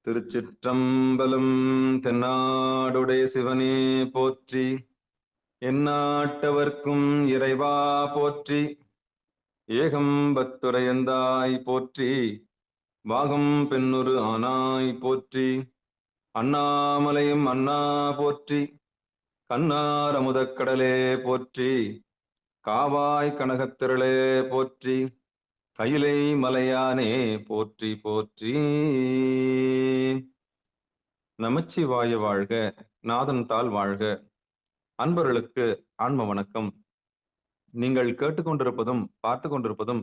திருச்சிற்றம்பலம். தென்னாடுடைய சிவனே போற்றி, எந்நாட்டவர்க்கும் இறைவா போற்றி, ஏகம்பத்துரையந்தாய் போற்றி, வாகம் பெண்ணுரு ஆனாய் போற்றி, அண்ணாமலையும் அண்ணா போற்றி, கண்ணார் அமுதக்கடலே போற்றி, காவாய் கனகத்திரளே போற்றி, கையிலை மலையானே போற்றி போற்றி. நமச்சிவாய வாழ்க, நாதன் தாள் வாழ்க. அன்பர்களுக்கு ஆன்ம வணக்கம். நீங்கள் கேட்டுக்கொண்டிருப்பதும் பார்த்து கொண்டிருப்பதும்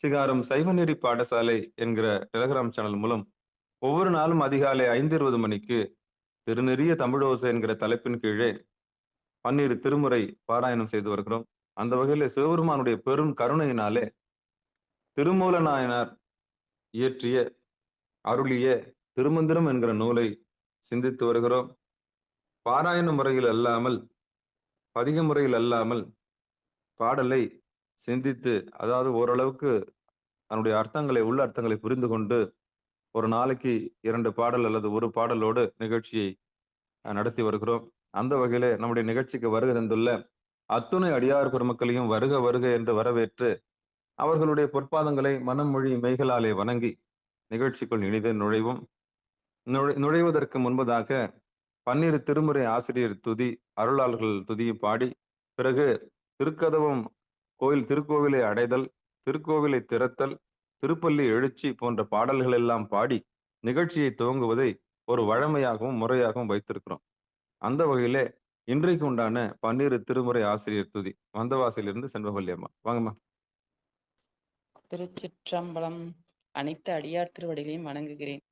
சிகாரம் சைவநெறி பாடசாலை என்கிற டெலிகிராம் சேனல் மூலம் ஒவ்வொரு நாளும் அதிகாலை 5:20 மணிக்கு திருநெறிய தமிழோசை என்கிற தலைப்பின் கீழே 12 திருமுறை பாராயணம் செய்து வருகிறோம். அந்த வகையில சிவபெருமானுடைய பெரும் கருணையினாலே திருமூல நாயனார் இயற்றிய அருளிய திருமந்திரம் என்கிற நூலை சிந்தித்து வருகிறோம். பாராயண முறையில் அல்லாமல், பதிக முறையில் அல்லாமல் பாடலை சிந்தித்து, அதாவது ஓரளவுக்கு அதனுடைய அர்த்தங்களை, உள்ள அர்த்தங்களை புரிந்து கொண்டு ஒரு நாளைக்கு 2 பாடல் அல்லது ஒரு பாடலோடு நிகழ்ச்சியை நடத்தி வருகிறோம். அந்த வகையில நம்முடைய நிகழ்ச்சிக்கு வருகை தந்துள்ள அத்துணை அடியார் பெருமக்களையும் வருக வருக என்று வரவேற்று அவர்களுடைய பொற்பாதங்களை மனம் மொழி மெய்களாலே வணங்கி நிகழ்ச்சிக்குள் இனிது நுழைவும். நுழைவதற்கு முன்பதாக 12 திருமுறை ஆசிரியர் துதி, அருளாளர்கள் துதியை பாடி, பிறகு திருக்கதவம் திருக்கோவிலை அடைதல், திருக்கோவிலை திறத்தல், திருப்பள்ளி எழுச்சி போன்ற பாடல்கள் எல்லாம் பாடி நிகழ்ச்சியை துவங்குவதை ஒரு வழமையாகவும் முறையாகவும் வைத்திருக்கிறோம். அந்த வகையிலே இன்றைக்கு உண்டான 12 திருமுறை ஆசிரியர் துதி வந்தவாசிலிருந்து செண்பகவல்லி அம்மா. வாங்கம்மா. திருச்சிற்றம்பலம். அனைத்து அடியார் திருவடிகளையும் வணங்குகிறேன்.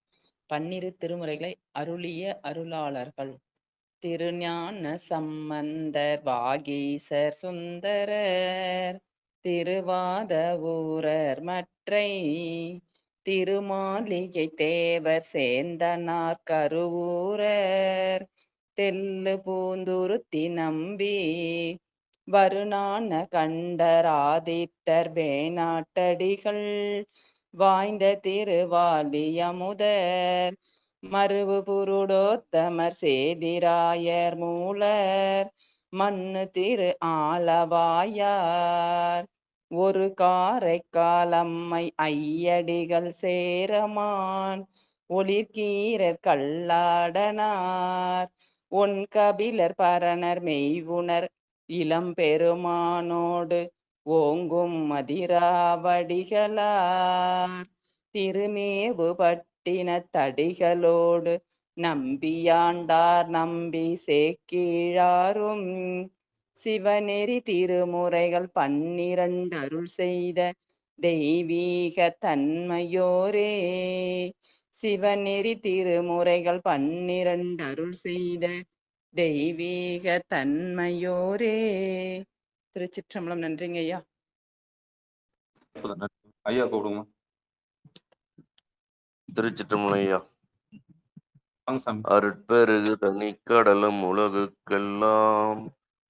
12 திருமுறைகளை அருளிய அருளாளர்கள்: திருஞான சம்பந்தர், வாகீசர், சுந்தரர், திருவாத ஊரர், மற்றை திருமாளிகை தேவர், சேந்தனார், கருவூரர், தெல்லு பூந்துருத்தி நம்பி, வருணான கண்டர், ஆதித்தர், வேணாட்டடிகள், வாய்ந்த திருவாலி அமுதர், மருவு புருடோத்தமர், சேதிராயர், மூலர், மண்ணு திரு ஆலவாயார், ஒரு காரைக்காலம்மை, ஐயடிகள், சேரமான், ஒளிர்கீரர், கல்லாடனார், ஒன் கபிலர், பரணர், மெய்வுணர், இளம்பெருமானோடு ஓங்கும் மதிராவடிகளார், திருமேவு பட்டின தடிகளோடு நம்பியாண்டார், நம்பி சேக்கிழாரும், சிவநெறி திருமுறைகள் 12 அருள் செய்த தெய்வீக தன்மையோரே, சிவநெறி திருமுறைகள் 12 அருள் செய்த தெய்வீக தன்மையோரே. திருச்சிற்றம்பலம். நன்றிங்க ஐயா. ஐயா கூப்பிடுங்க. திருச்சிற்றம்பலம் ஐயா. அருட்பெருகு தனிக்கடலும் உலகுக்கெல்லாம்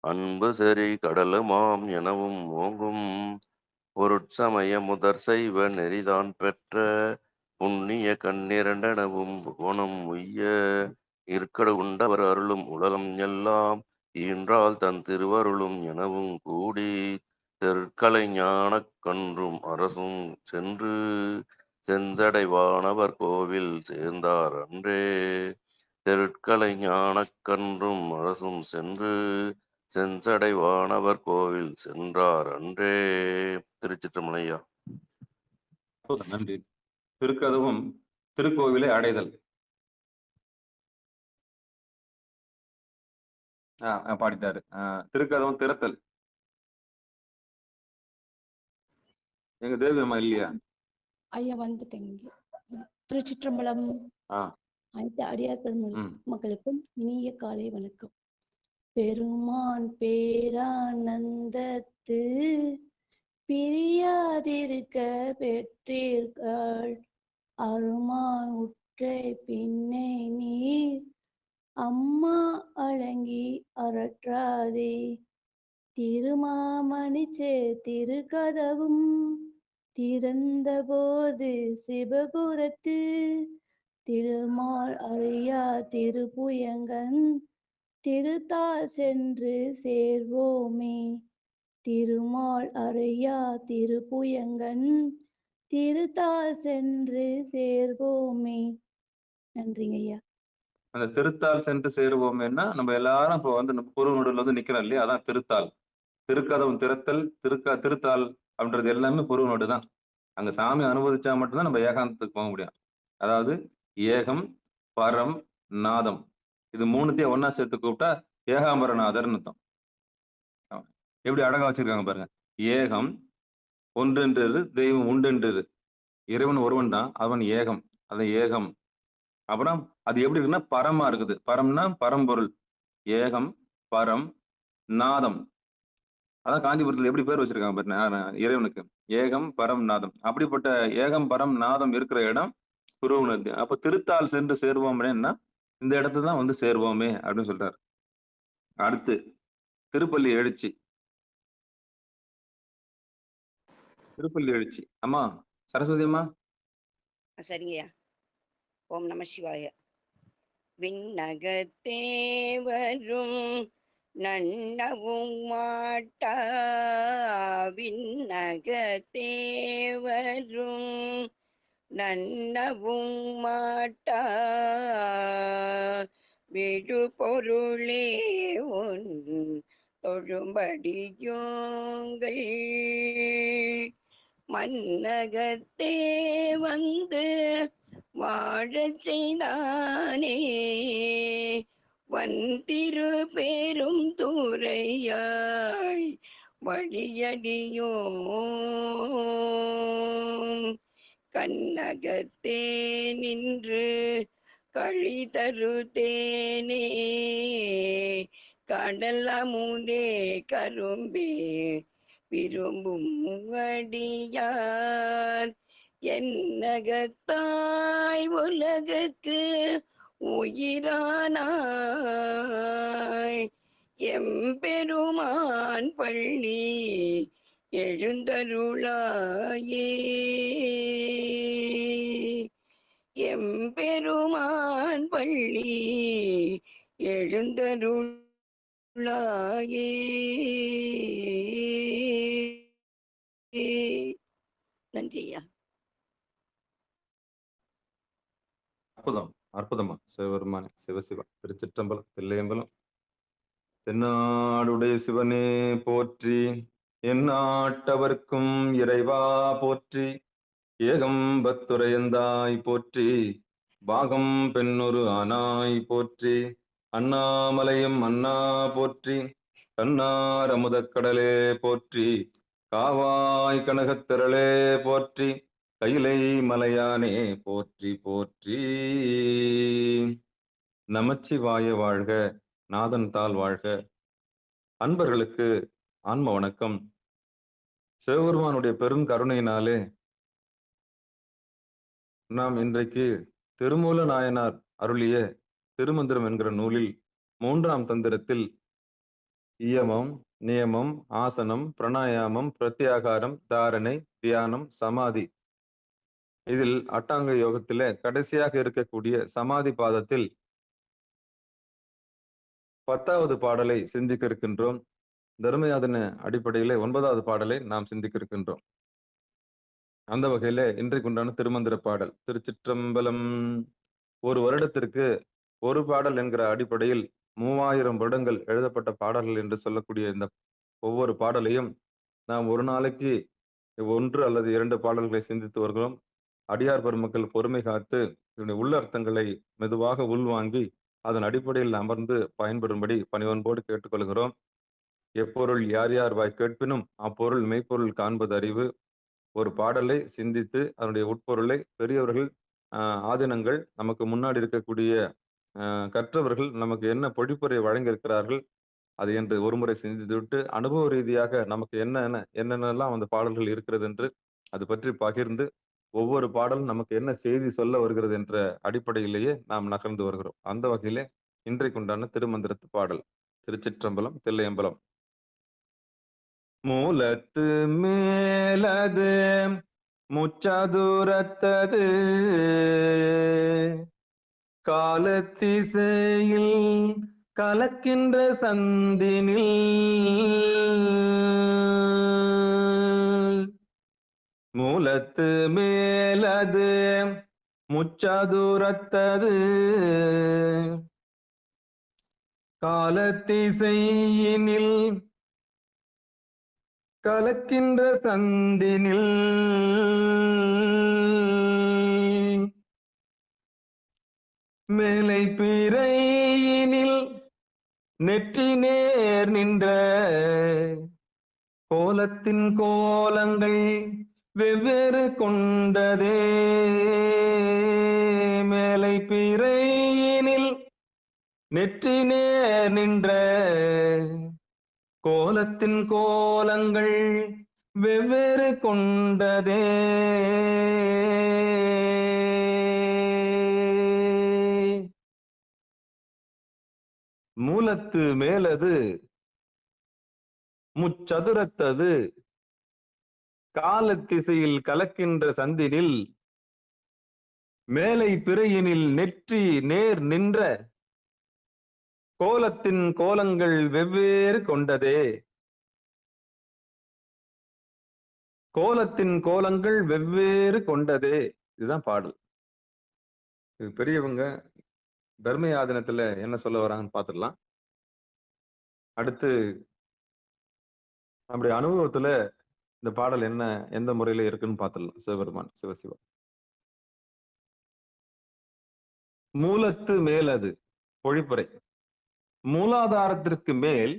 அன்பு சரி கடலுமாம் எனவும் ஓங்கும் பொருட்சமய முதற் செய்வ நெறிதான் பெற்ற புண்ணிய கண்ணிரண்டனவும் புவனம் உய்ய இருக்கட உண்டவர் அருளும் உலகம் எல்லாம் ஈன்றால் தன் திருவருளும் எனவும் கூடி தெற்கலை ஞானக் கன்றும் அரசும் சென்று செஞ்சடைவானவர் கோவில் சேர்ந்தார் அன்றே. தெற்கலை ஞானக் கன்றும் அரசும் சென்று செஞ்சடைவானவர் கோவில் சென்றார் அன்றே. திருச்சிற்றம்பலம் ஐயா. நன்றி. திருக்கதவும் திருக்கோவிலை அடைதல் பாடிட்டாரு. திருக்கதவும் திறத்தல் எங்க தேவி அம்மா இல்லையா? ஐயா வந்துட்டேங்க. திருச்சிற்றம்பலம். அனைத்து அடியார் மக்களுக்கும் இனிய காலை வணக்கம். பெருமான் பேரானந்தத்து பிரியாதிருக்க பெற்றீர்கள், அருமான் உற்றை பின்னை நீர் அம்மா அலங்கி அரற்றாதே, திருமாமணிச்சே திருக்கதவும் திறந்த போது சிவபுரத்து திருமால் அறியா திருப்புயங்கன் திருத்தால் சென்று சேர்வோமே. திருமால் அறியா திருப்புயங்கன் திருத்தால் சென்று சேர்வோமே. நன்றிங்க ஐயா. அந்த திருத்தால் சென்று சேருவோமேன்னா நம்ம எல்லாரும் இப்போ வந்து நம்ம பொருள் நடுவில் வந்து நிக்கிறோம் இல்லையா, அதான் திருத்தால். திருக்கதவும் திறத்தல், திருத்தால் அப்படின்றது எல்லாமே பொருள் நடு தான். அங்க சாமி அனுமதிச்சா மட்டும்தான் நம்ம ஏகாந்தத்துக்கு போக முடியும். அதாவது ஏகம், பரம், நாதம், இது மூணுத்தையும் ஒன்னா சேர்த்து கூப்பிட்டா ஏகாம்பரநாதர்னு அர்த்தம். எப்படி அழகா வச்சிருக்காங்க பாருங்க. ஏகம் ஒன்றென்றது, தெய்வம் உண்டென்றது, இறைவன் ஒருவன் தான், அவன் ஏகம், அது ஏகம். அப்புறம் அது எப்படி இருக்குன்னா பரமா இருக்குது. பரம்னா பரம்பொருள். ஏகம், பரம், நாதம். அதான் காஞ்சிபுரத்துல எப்படி பேர் வச்சிருக்காங்க பாருங்க இறைவனுக்கு. ஏகம், பரம், நாதம். அப்படிப்பட்ட ஏகம், பரம், நாதம் இருக்கிற இடம் குருவுனது. அப்ப திருத்தால் சென்று சேருவோம்னா இந்த இடத்துல தான் வந்து சேருவோமே அப்படின்னு சொல்றாரு. அடுத்து திருப்பள்ளி எழுச்சி. திருப்பள்ளி எழுச்சி அம்மா, சரஸ்வதி அம்மா. சரிங்கய்யா. ஓம் நம சிவாய. விண்ணகத்தே வரும் நன்னவும் மாட்டா, விண்ணகத்தே வரும் நன்னவும் மாட்டா, விழு பொருளே உன் தொழும்படியோங்கள் மன்னகத்தே வந்து வாழச் செய்தானே, வந்திரு பேரும் தூரையாய் வழியடியோ கண்ணகத்தே நின்று களி தருதேனே, கடல் அமுதே கரும்பே விரும்பும் அடியார், என்னகத்தாய் உலகுக்கு உயிரானாய் எம்பெருமான் பள்ளி எழுந்தருளாயே, எம்பெருமான் பள்ளி எழுந்தருளாயே. நன்றியா. அற்புதம், அற்புதமா. சிவபெருமானே, சிவசிவா, திருச்சிற்றம்பலம், தில்லையம்பலம். தென்னாடுடைய சிவனே போற்றி, எந்நாட்டவர்க்கும் இறைவா போற்றி, ஏகம்பத்துரையந்தாய் போற்றி, பாகம் பெண்ணொரு ஆனாய் போற்றி, அண்ணாமலையும் அண்ணா போற்றி, கண்ணார் அமுதக்கடலே போற்றி, காவாய் கனகத்திரளே போற்றி, கைலை மலையானே போற்றி போற்றி. நமச்சிவாய வாழ்க, நாதன் தாள் வாழ்க. அன்பர்களுக்கு ஆன்ம வணக்கம். சிவபெருமானுடைய பெரும் கருணையினாலே நாம் இன்றைக்கு திருமூல நாயனார் அருளிய திருமந்திரம் என்கிற நூலில் 3ஆம் தந்திரத்தில் இயமம், நியமம், ஆசனம், பிராணாயாமம், பிரத்யாகாரம், தாரணை, தியானம், சமாதி, இதில் அட்டாங்க யோகத்தில கடைசியாக இருக்கக்கூடிய சமாதி பாதத்தில் 10வது பாடலை சிந்திக்க இருக்கின்றோம். தர்மயாதன அடிப்படையிலே 9வது பாடலை நாம் சிந்திக்க இருக்கின்றோம். அந்த வகையில இன்றைக்குண்டான திருமந்திர பாடல் திருச்சிற்றம்பலம். ஒரு வருடத்திற்கு ஒரு பாடல் என்கிற அடிப்படையில் 3000 வருடங்கள் எழுதப்பட்ட பாடல்கள் என்று சொல்லக்கூடிய இந்த ஒவ்வொரு பாடலையும் நாம் ஒரு நாளைக்கு 1 அல்லது 2 பாடல்களை சிந்தித்து வருகிறோம். அடியார் பெருமக்கள் பொறுமை காத்து இதனுடைய உள்ளர்த்தங்களை மெதுவாக உள்வாங்கி அதன் அடிப்படையில் அமர்ந்து பயன்பெறும்படி பணிவன்போடு கேட்டுக்கொள்கிறோம். எப்பொருள் யார் யார் வாய் கேட்பினும் அப்பொருள் மெய்ப்பொருள் காண்பது அறிவு. ஒரு பாடலை சிந்தித்து அதனுடைய உட்பொருளை பெரியவர்கள், ஆதீனங்கள், நமக்கு முன்னாடி இருக்கக்கூடிய கற்றவர்கள் நமக்கு என்ன பொழிப்புரை வழங்கியிருக்கிறார்கள் அது என்று ஒருமுறை சிந்தித்துவிட்டு அனுபவ ரீதியாக நமக்கு என்னென்னலாம் அந்த பாடல்கள் இருக்கிறது என்று அது பற்றி பகிர்ந்து ஒவ்வொரு பாடலும் நமக்கு என்ன செய்தி சொல்ல வருகிறது என்ற அடிப்படையிலேயே நாம் நகர்ந்து வருகிறோம். அந்த வகையிலே இன்றைக்குண்டான திருமந்திரத்து பாடல் திருச்சிற்றம்பலம், தில்லையம்பலம். மூலத்து மேலது முச்சதுரத்தது காலத்திசையில் கலக்கின்ற சந்தினில் மூலத்து மேலது முச்சதுரத்தது. காலத்திசையினில் கலக்கின்ற சந்தினில் மேலை பிறையினில் நெற்றி நேர் நின்ற கோலத்தின் கோலங்கள் வெவ்வேறு கொண்டதே. மேலை பிறையினில் நெற்றி நேர் நின்ற கோலத்தின் கோலங்கள் வெவ்வேறு கொண்டதே. மூலத்து மேலது முச்சதுரத்தது. காலத்திசையில் கலக்கின்ற சந்தினில் மேலை பிறையினில் நெற்றி நேர் நின்ற கோலத்தின் கோலங்கள் வெவ்வேறு கொண்டதே. கோலத்தின் கோலங்கள் வெவ்வேறு கொண்டதே. இதுதான் பாடல். இது பெரியவங்க தர்மயாதனத்துல என்ன சொல்ல வராங்கன்னு பார்த்துடலாம். அடுத்து நம்முடைய அனுபவத்துல இந்த பாடல் என்ன எந்த முறையில இருக்குன்னு பார்த்துடலாம். சிவபெருமான் சிவசிவா. மூலத்து மேலது பொழிப்புரை. மூலாதாரத்திற்கு மேல்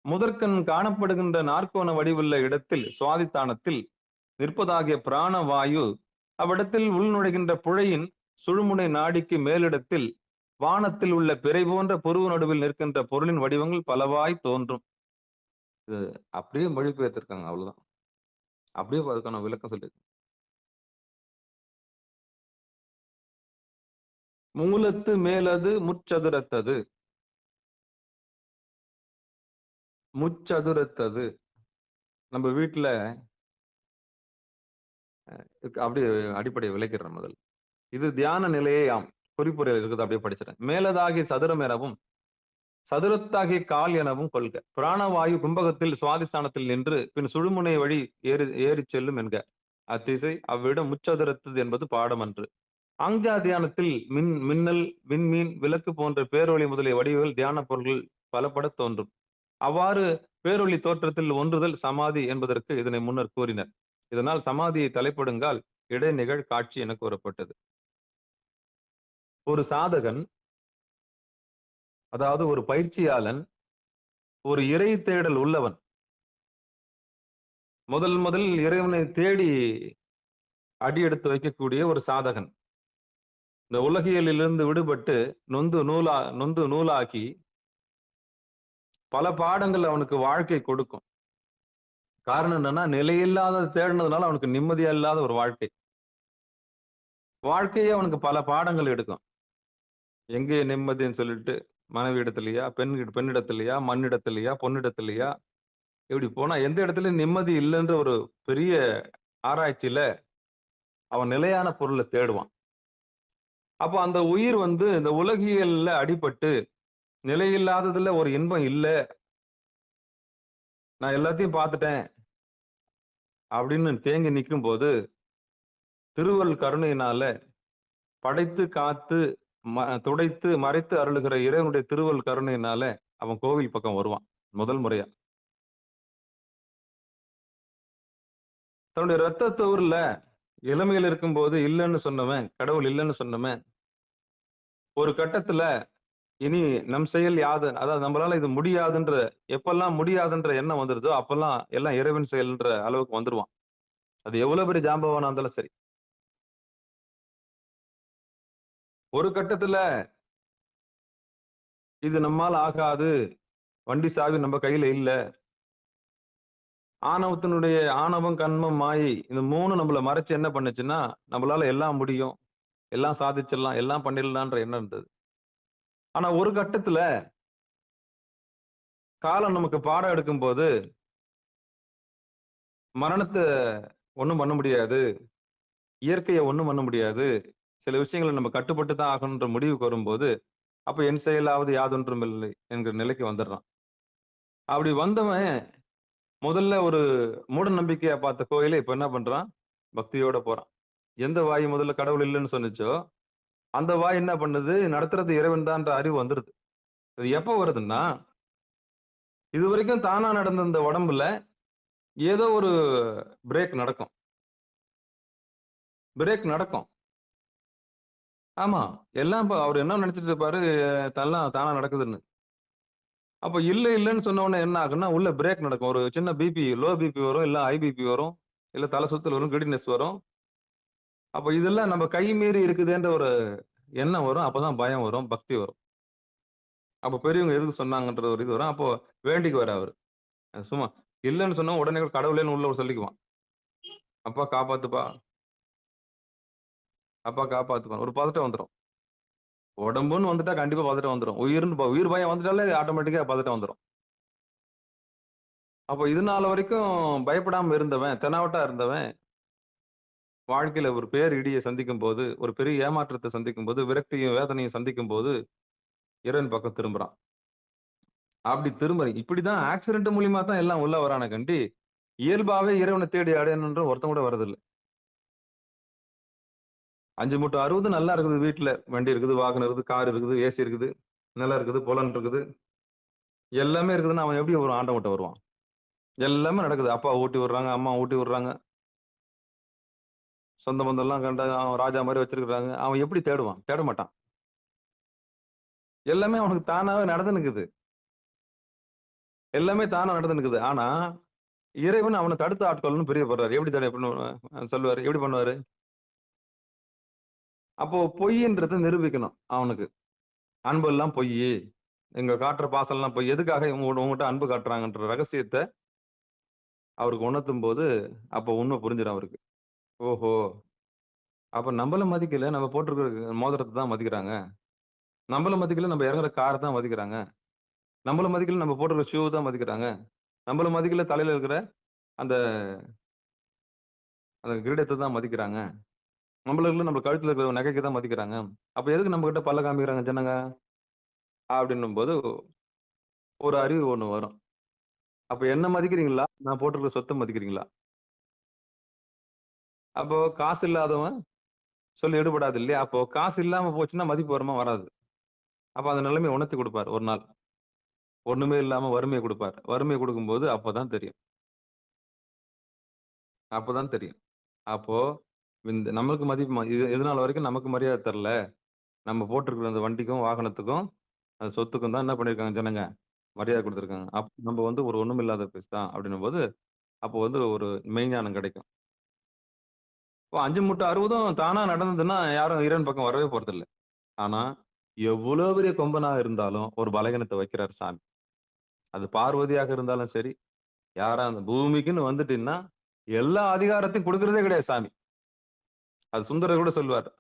முதற்கண் காணப்படுகின்ற நாற்கோண வடிவுள்ள இடத்தில் சுவாதித்தானத்தில் நிற்பதாகிய பிராணவாயு அவ்விடத்தில் உள்நுழைகின்ற புழையின் சுழுமுனை நாடிக்கு மேலிடத்தில் வானத்தில் உள்ள பிறை போன்ற பொருவு நடுவில் நிற்கின்ற பொருளின் வடிவங்கள் பலவாய் தோன்றும். இது அப்படியே மொழிபெயர்த்திருக்காங்க, அவ்வளவுதான். அப்படியே அதுக்கான விளக்கம் சொல்லி. மூலத்து மேலது முச்சதுரத்தது. முச்சதுரத்தது நம்ம வீட்டுல அப்படியே அடிப்படையை விளக்கிறேன் முதல். இது தியான நிலையே ஆம். குறிப்புரையில் இருக்குது, அப்படியே படிச்சிடறேன். மேலதாகிய சதுரம் எனவும் சதுரத்தாகிய கால் எனவும் கொள்க. பிராணவாயு கும்பகத்தில் சுவாதிஸ்தானத்தில் நின்று பின் சுழுமுனை வழி ஏறி செல்லும் என்க. அத்திசை அவ்விடம் முச்சதுரத்தது என்பது பாடம் அன்று. ஆங்ஜா தியானத்தில் மின்னல், விண்மீன், விளக்கு போன்ற பேரொளி முதலிய வடிவுகள் தியான பொருள்கள் பலப்பட தோன்றும். அவ்வாறு பேரொளி தோற்றத்தில் ஒன்றுதல் சமாதி என்பதற்கு இதனை முன்னர் கூறினர். இதனால் சமாதியை தலைப்படுங்கால் இடைநிகழ் காட்சி என கூறப்பட்டது. ஒரு சாதகன், அதாவது ஒரு பயிற்சியாளன், ஒரு இறை தேடல் உள்ளவன், முதல் இறைவனை தேடி அடி எடுத்து வைக்கக்கூடிய ஒரு சாதகன், இந்த உலகியலிலிருந்து விடுபட்டு நொந்து நூலாக்கி பல பாடங்கள் அவனுக்கு வாழ்க்கை கொடுக்கும். காரணம் என்னன்னா, நிலையில்லாத தேடினதுனால அவனுக்கு நிம்மதியா இல்லாத ஒரு வாழ்க்கையே அவனுக்கு பல பாடங்கள் எடுக்கும். எங்கே நிம்மதின்னு சொல்லிட்டு மனைவி இடத்துலயா, பெண்ணிடத்திலையா, மண்ணிடத்திலையா, பொன்னிடத்திலையா, இப்படி போனா எந்த இடத்துலயும் நிம்மதி இல்லைன்ற ஒரு பெரிய ஆராய்ச்சியில அவன் நிலையான பொருளை தேடுவான். அப்போ அந்த உயிர் இந்த உலகியல்ல அடிபட்டு நிலையில்லாததுல ஒரு இன்பம் இல்லை, நான் எல்லாத்தையும் பார்த்துட்டேன் அப்படின்னு தேங்கி நிற்கும் போது திருவள் கருணையினால படைத்து காத்து துடைத்து மறைத்து அருளுகிற இறைவனுடைய திருவள் கருணையினால அவன் கோவில் பக்கம் வருவான் முதல் முறையா. தன்னுடைய ரத்தத்தை ஊர்ல இளமையில் இருக்கும்போது இல்லைன்னு சொன்னவன், கடவுள் இல்லைன்னு சொன்னவன், ஒரு கட்டத்துல இனி நம் செயல் யாது, அதாவது நம்மளால இது முடியாதுன்ற, எப்பெல்லாம் முடியாதுன்ற எண்ணம் வந்துருதோ அப்பெல்லாம் எல்லாம் இறைவன் செயல்ன்ற அளவுக்கு வந்துருவான். அது எவ்வளவு பெரிய ஜாம்பவானா இருந்தாலும் சரி. ஒரு கட்டத்துல இது நம்மால் ஆகாது, வண்டி சாவி நம்ம கையில இல்ல, ஆணவத்தினுடைய ஆணவம், கண்மம், மாயை, இந்த மூணு நம்மள மறைச்சு என்ன பண்ணுச்சுன்னா நம்மளால எல்லாம் முடியும், எல்லாம் சாதிச்சிடலாம், எல்லாம் பண்ணிடலான்ற எண்ணம் இருந்தது. ஆனா ஒரு கட்டத்துல காலம் நமக்கு பாடம் எடுக்கும் போது மரணத்தை ஒண்ணும் பண்ண முடியாது, இயற்கையை ஒண்ணும் பண்ண முடியாது, சில விஷயங்களை நம்ம கட்டுப்பட்டு தான் ஆகணுன்ற முடிவுக்கு வரும்போது, அப்ப என் செயலாவது யாதொன்றும் இல்லை என்கிற நிலைக்கு வந்துடுறான். அப்படி வந்தவன் முதல்ல ஒரு மூட நம்பிக்கையா பார்த்த கோயில இப்ப என்ன பண்றான்? பக்தியோட போறான். எந்த வாய் முதல்ல கடவுள் இல்லன்னு சொன்னுச்சோ, அந்த வாய் என்ன பண்ணுது? நடத்துறது இறைவன் தான்ற அறிவு வந்துருது. அது எப்ப வருதுன்னா, இதுவரைக்கும் தானா நடந்த இந்த உடம்புல ஏதோ ஒரு பிரேக் நடக்கும். பிரேக் நடக்கும். ஆமா. எல்லாம் அவரு என்ன நினைச்சிட்டு இருப்பாரு, எல்லாம் தானா நடக்குதுன்னு. அப்ப இல்லன்னு சொன்ன உடனே என்ன ஆகும்னா, உள்ள பிரேக் நடக்கும். ஒரு சின்ன பிபி, லோ பிபி வரும், இல்ல ஹை பிபி வரும், இல்ல தலை சுத்தல் வரும், கிடினஸ் வரும். அப்ப இதெல்லாம் நம்ம கை மீறி இருக்குதேன்ற ஒரு எண்ணம் வரும். அப்பதான் பயம் வரும், பக்தி வரும். அப்ப பெரியவங்க எதுக்கு சொன்னாங்கன்ற ஒரு இது வரும். அப்போ வேண்டிக்குவாரு அவரு. சும்மா இல்லன்னு சொன்னா உடனே கடவுளேன்னு உள்ள சொல்லிக்குவான். அப்பா காப்பாத்துப்பா, அப்பா காப்பாத்துப்பா. ஒரு பதட்டம் வந்துரும். உடம்புன்னு வந்துட்டா கண்டிப்பா பதட்டம் வந்துரும். உயிர் பயம் வந்துட்டாலே ஆட்டோமேட்டிக்கா பதட்டம் வந்துரும். அப்ப இது நாள் வரைக்கும் பயப்படாம இருந்தவன், தெனாவட்டா இருந்தவன், வாழ்க்கையில ஒரு பேர் இடிய சந்திக்கும்போது, ஒரு பெரிய ஏமாற்றத்த சந்திக்கும்போது, விரக்தியும், வேதனையும் சந்திக்கும்போது, இறைவன் பக்கம் திரும்புறான். அப்படி திரும்ப இப்படிதான் ஆக்சிடென்ட் மூலியமா தான் எல்லாம் உள்ள வரானே கண்டி, இயல்பாவே இறைவனை தேடி அடையணுன்ற ஒருத்தன் கூட வரதில்ல. 5 மூட்டை 60 நல்லா இருக்குது வீட்ல. வண்டி இருக்குது, வாகனம் இருக்குது, கார் இருக்குது, ஏசி இருக்குது, நிலம் இருக்குது, புலம் இருக்குது. எல்லாமே இருக்குதுன்னா அவன் எப்படி ஒரு ஆண்டவன்ட்ட வருவான்? எல்லாமே நடக்குது. அப்பா ஊட்டி விடுறாங்க, அம்மா ஊட்டி விடுறாங்க. சொந்த பந்தம்லாம் கண்டா அவன் ராஜா மாரி வச்சிருக்காங்க. அவன் எப்படி தேடுவான்? தேட மாட்டான். எல்லாமே அவனுக்கு தானாவே நடந்துன்னுக்குது. எல்லாமே தானா நடந்துன்னுக்குது. ஆனா, இறைவன் அவன தடுத்து ஆட்கொள்ளணும்னு பிரியப்படுறாரு. எப்படி சொல்லுவாரு. எப்படி பண்ணுவாரு? அப்போ பொய்ன்றத நிரூபிக்கணும் அவனுக்கு. அன்பெல்லாம் பொய்யி. இங்க காட்டுற பாசம்லாம் பொய். எதுக்காக இவங்க உன்கிட்ட அன்பு காட்டுறாங்கன்ற ரகசியத்த அவருக்கு உணர்த்தும்போது, அப்போ உண்மை புரிஞ்சிடும் அவருக்கு. ஓஹோ! அப்ப நம்மள மதிக்கல. நம்ம போட்டிருக்கிற மோதிரத்த தான் மதிக்கிறாங்க. நம்மள மதிக்கல நம்ம இறங்குற கார் தான் மதிக்கிறாங்க. நம்மள மதிக்கல நம்ம போட்டிருக்கிற ஷூ தான் மதிக்கிறாங்க. நம்மள மதிக்கல தலையில இருக்கிற அந்த அந்த கிரீடத்த தான் மதிக்கிறாங்க. நம்ம கழுத்துல இருக்கிற நகைக்கு தான் மதிக்கிறாங்க. அப்ப எதுக்கு நம்மகிட்ட பல்ல காமிக்கிறாங்க ஜனங்க? அப்படின்னும்போது ஒரு அறிவு ஒண்ணு வரும். அப்ப என்ன மதிக்கிறீங்களா? நான் போட்டிருக்கிற சொத்த மதிக்கிறீங்களா? அப்போ காசு இல்லாதவன் சொல்லி எடுபடாது இல்லையா? அப்போ காசு இல்லாம போச்சுன்னா மதிப்பு வருமா? வராது. அப்ப அந்த நிலைமைய உணர்த்தி குடுப்பாரு ஒரு நாள். ஒண்ணுமே இல்லாம வறுமைய குடுப்பாரு. வறுமைய குடுக்கும்போது அப்பதான் தெரியும். அப்பதான் தெரியும். அப்போ இந்த நமக்கு மதிப்பு இது நாள் வரைக்கும் நமக்கு மரியாதை தரல. நம்ம போட்டிருக்கிற அந்த வண்டிக்கும், வாகனத்துக்கும், அந்த சொத்துக்கும் தான் என்ன பண்ணியிருக்காங்க ஜனங்க? மரியாதை குடுத்துருக்காங்க. நம்ம வந்து ஒரு ஒண்ணுமில்லாத பீஸ் தான் அப்படின்னும்போது, அப்போ வந்து ஒரு மெய்ஞானம் கிடைக்கும். இப்போ 5 மூட்டை 60ம் தானா நடந்ததுன்னா, யாரும் இறைவன் பக்கம் வரவே போறதில்ல. ஆனா, எவ்வளோ பெரிய கொம்பனா இருந்தாலும், ஒரு பலகீனத்த வைக்கிறாரு சாமி. அது பார்வதியாக இருந்தாலும் சரி, யாரா அந்த பூமிக்குன்னு வந்துட்டீன்னா, எல்லா அதிகாரத்தையும் குடுக்குறதே கிடையாது சாமி. அது சுந்தரர் கூட சொல்லுவாரு.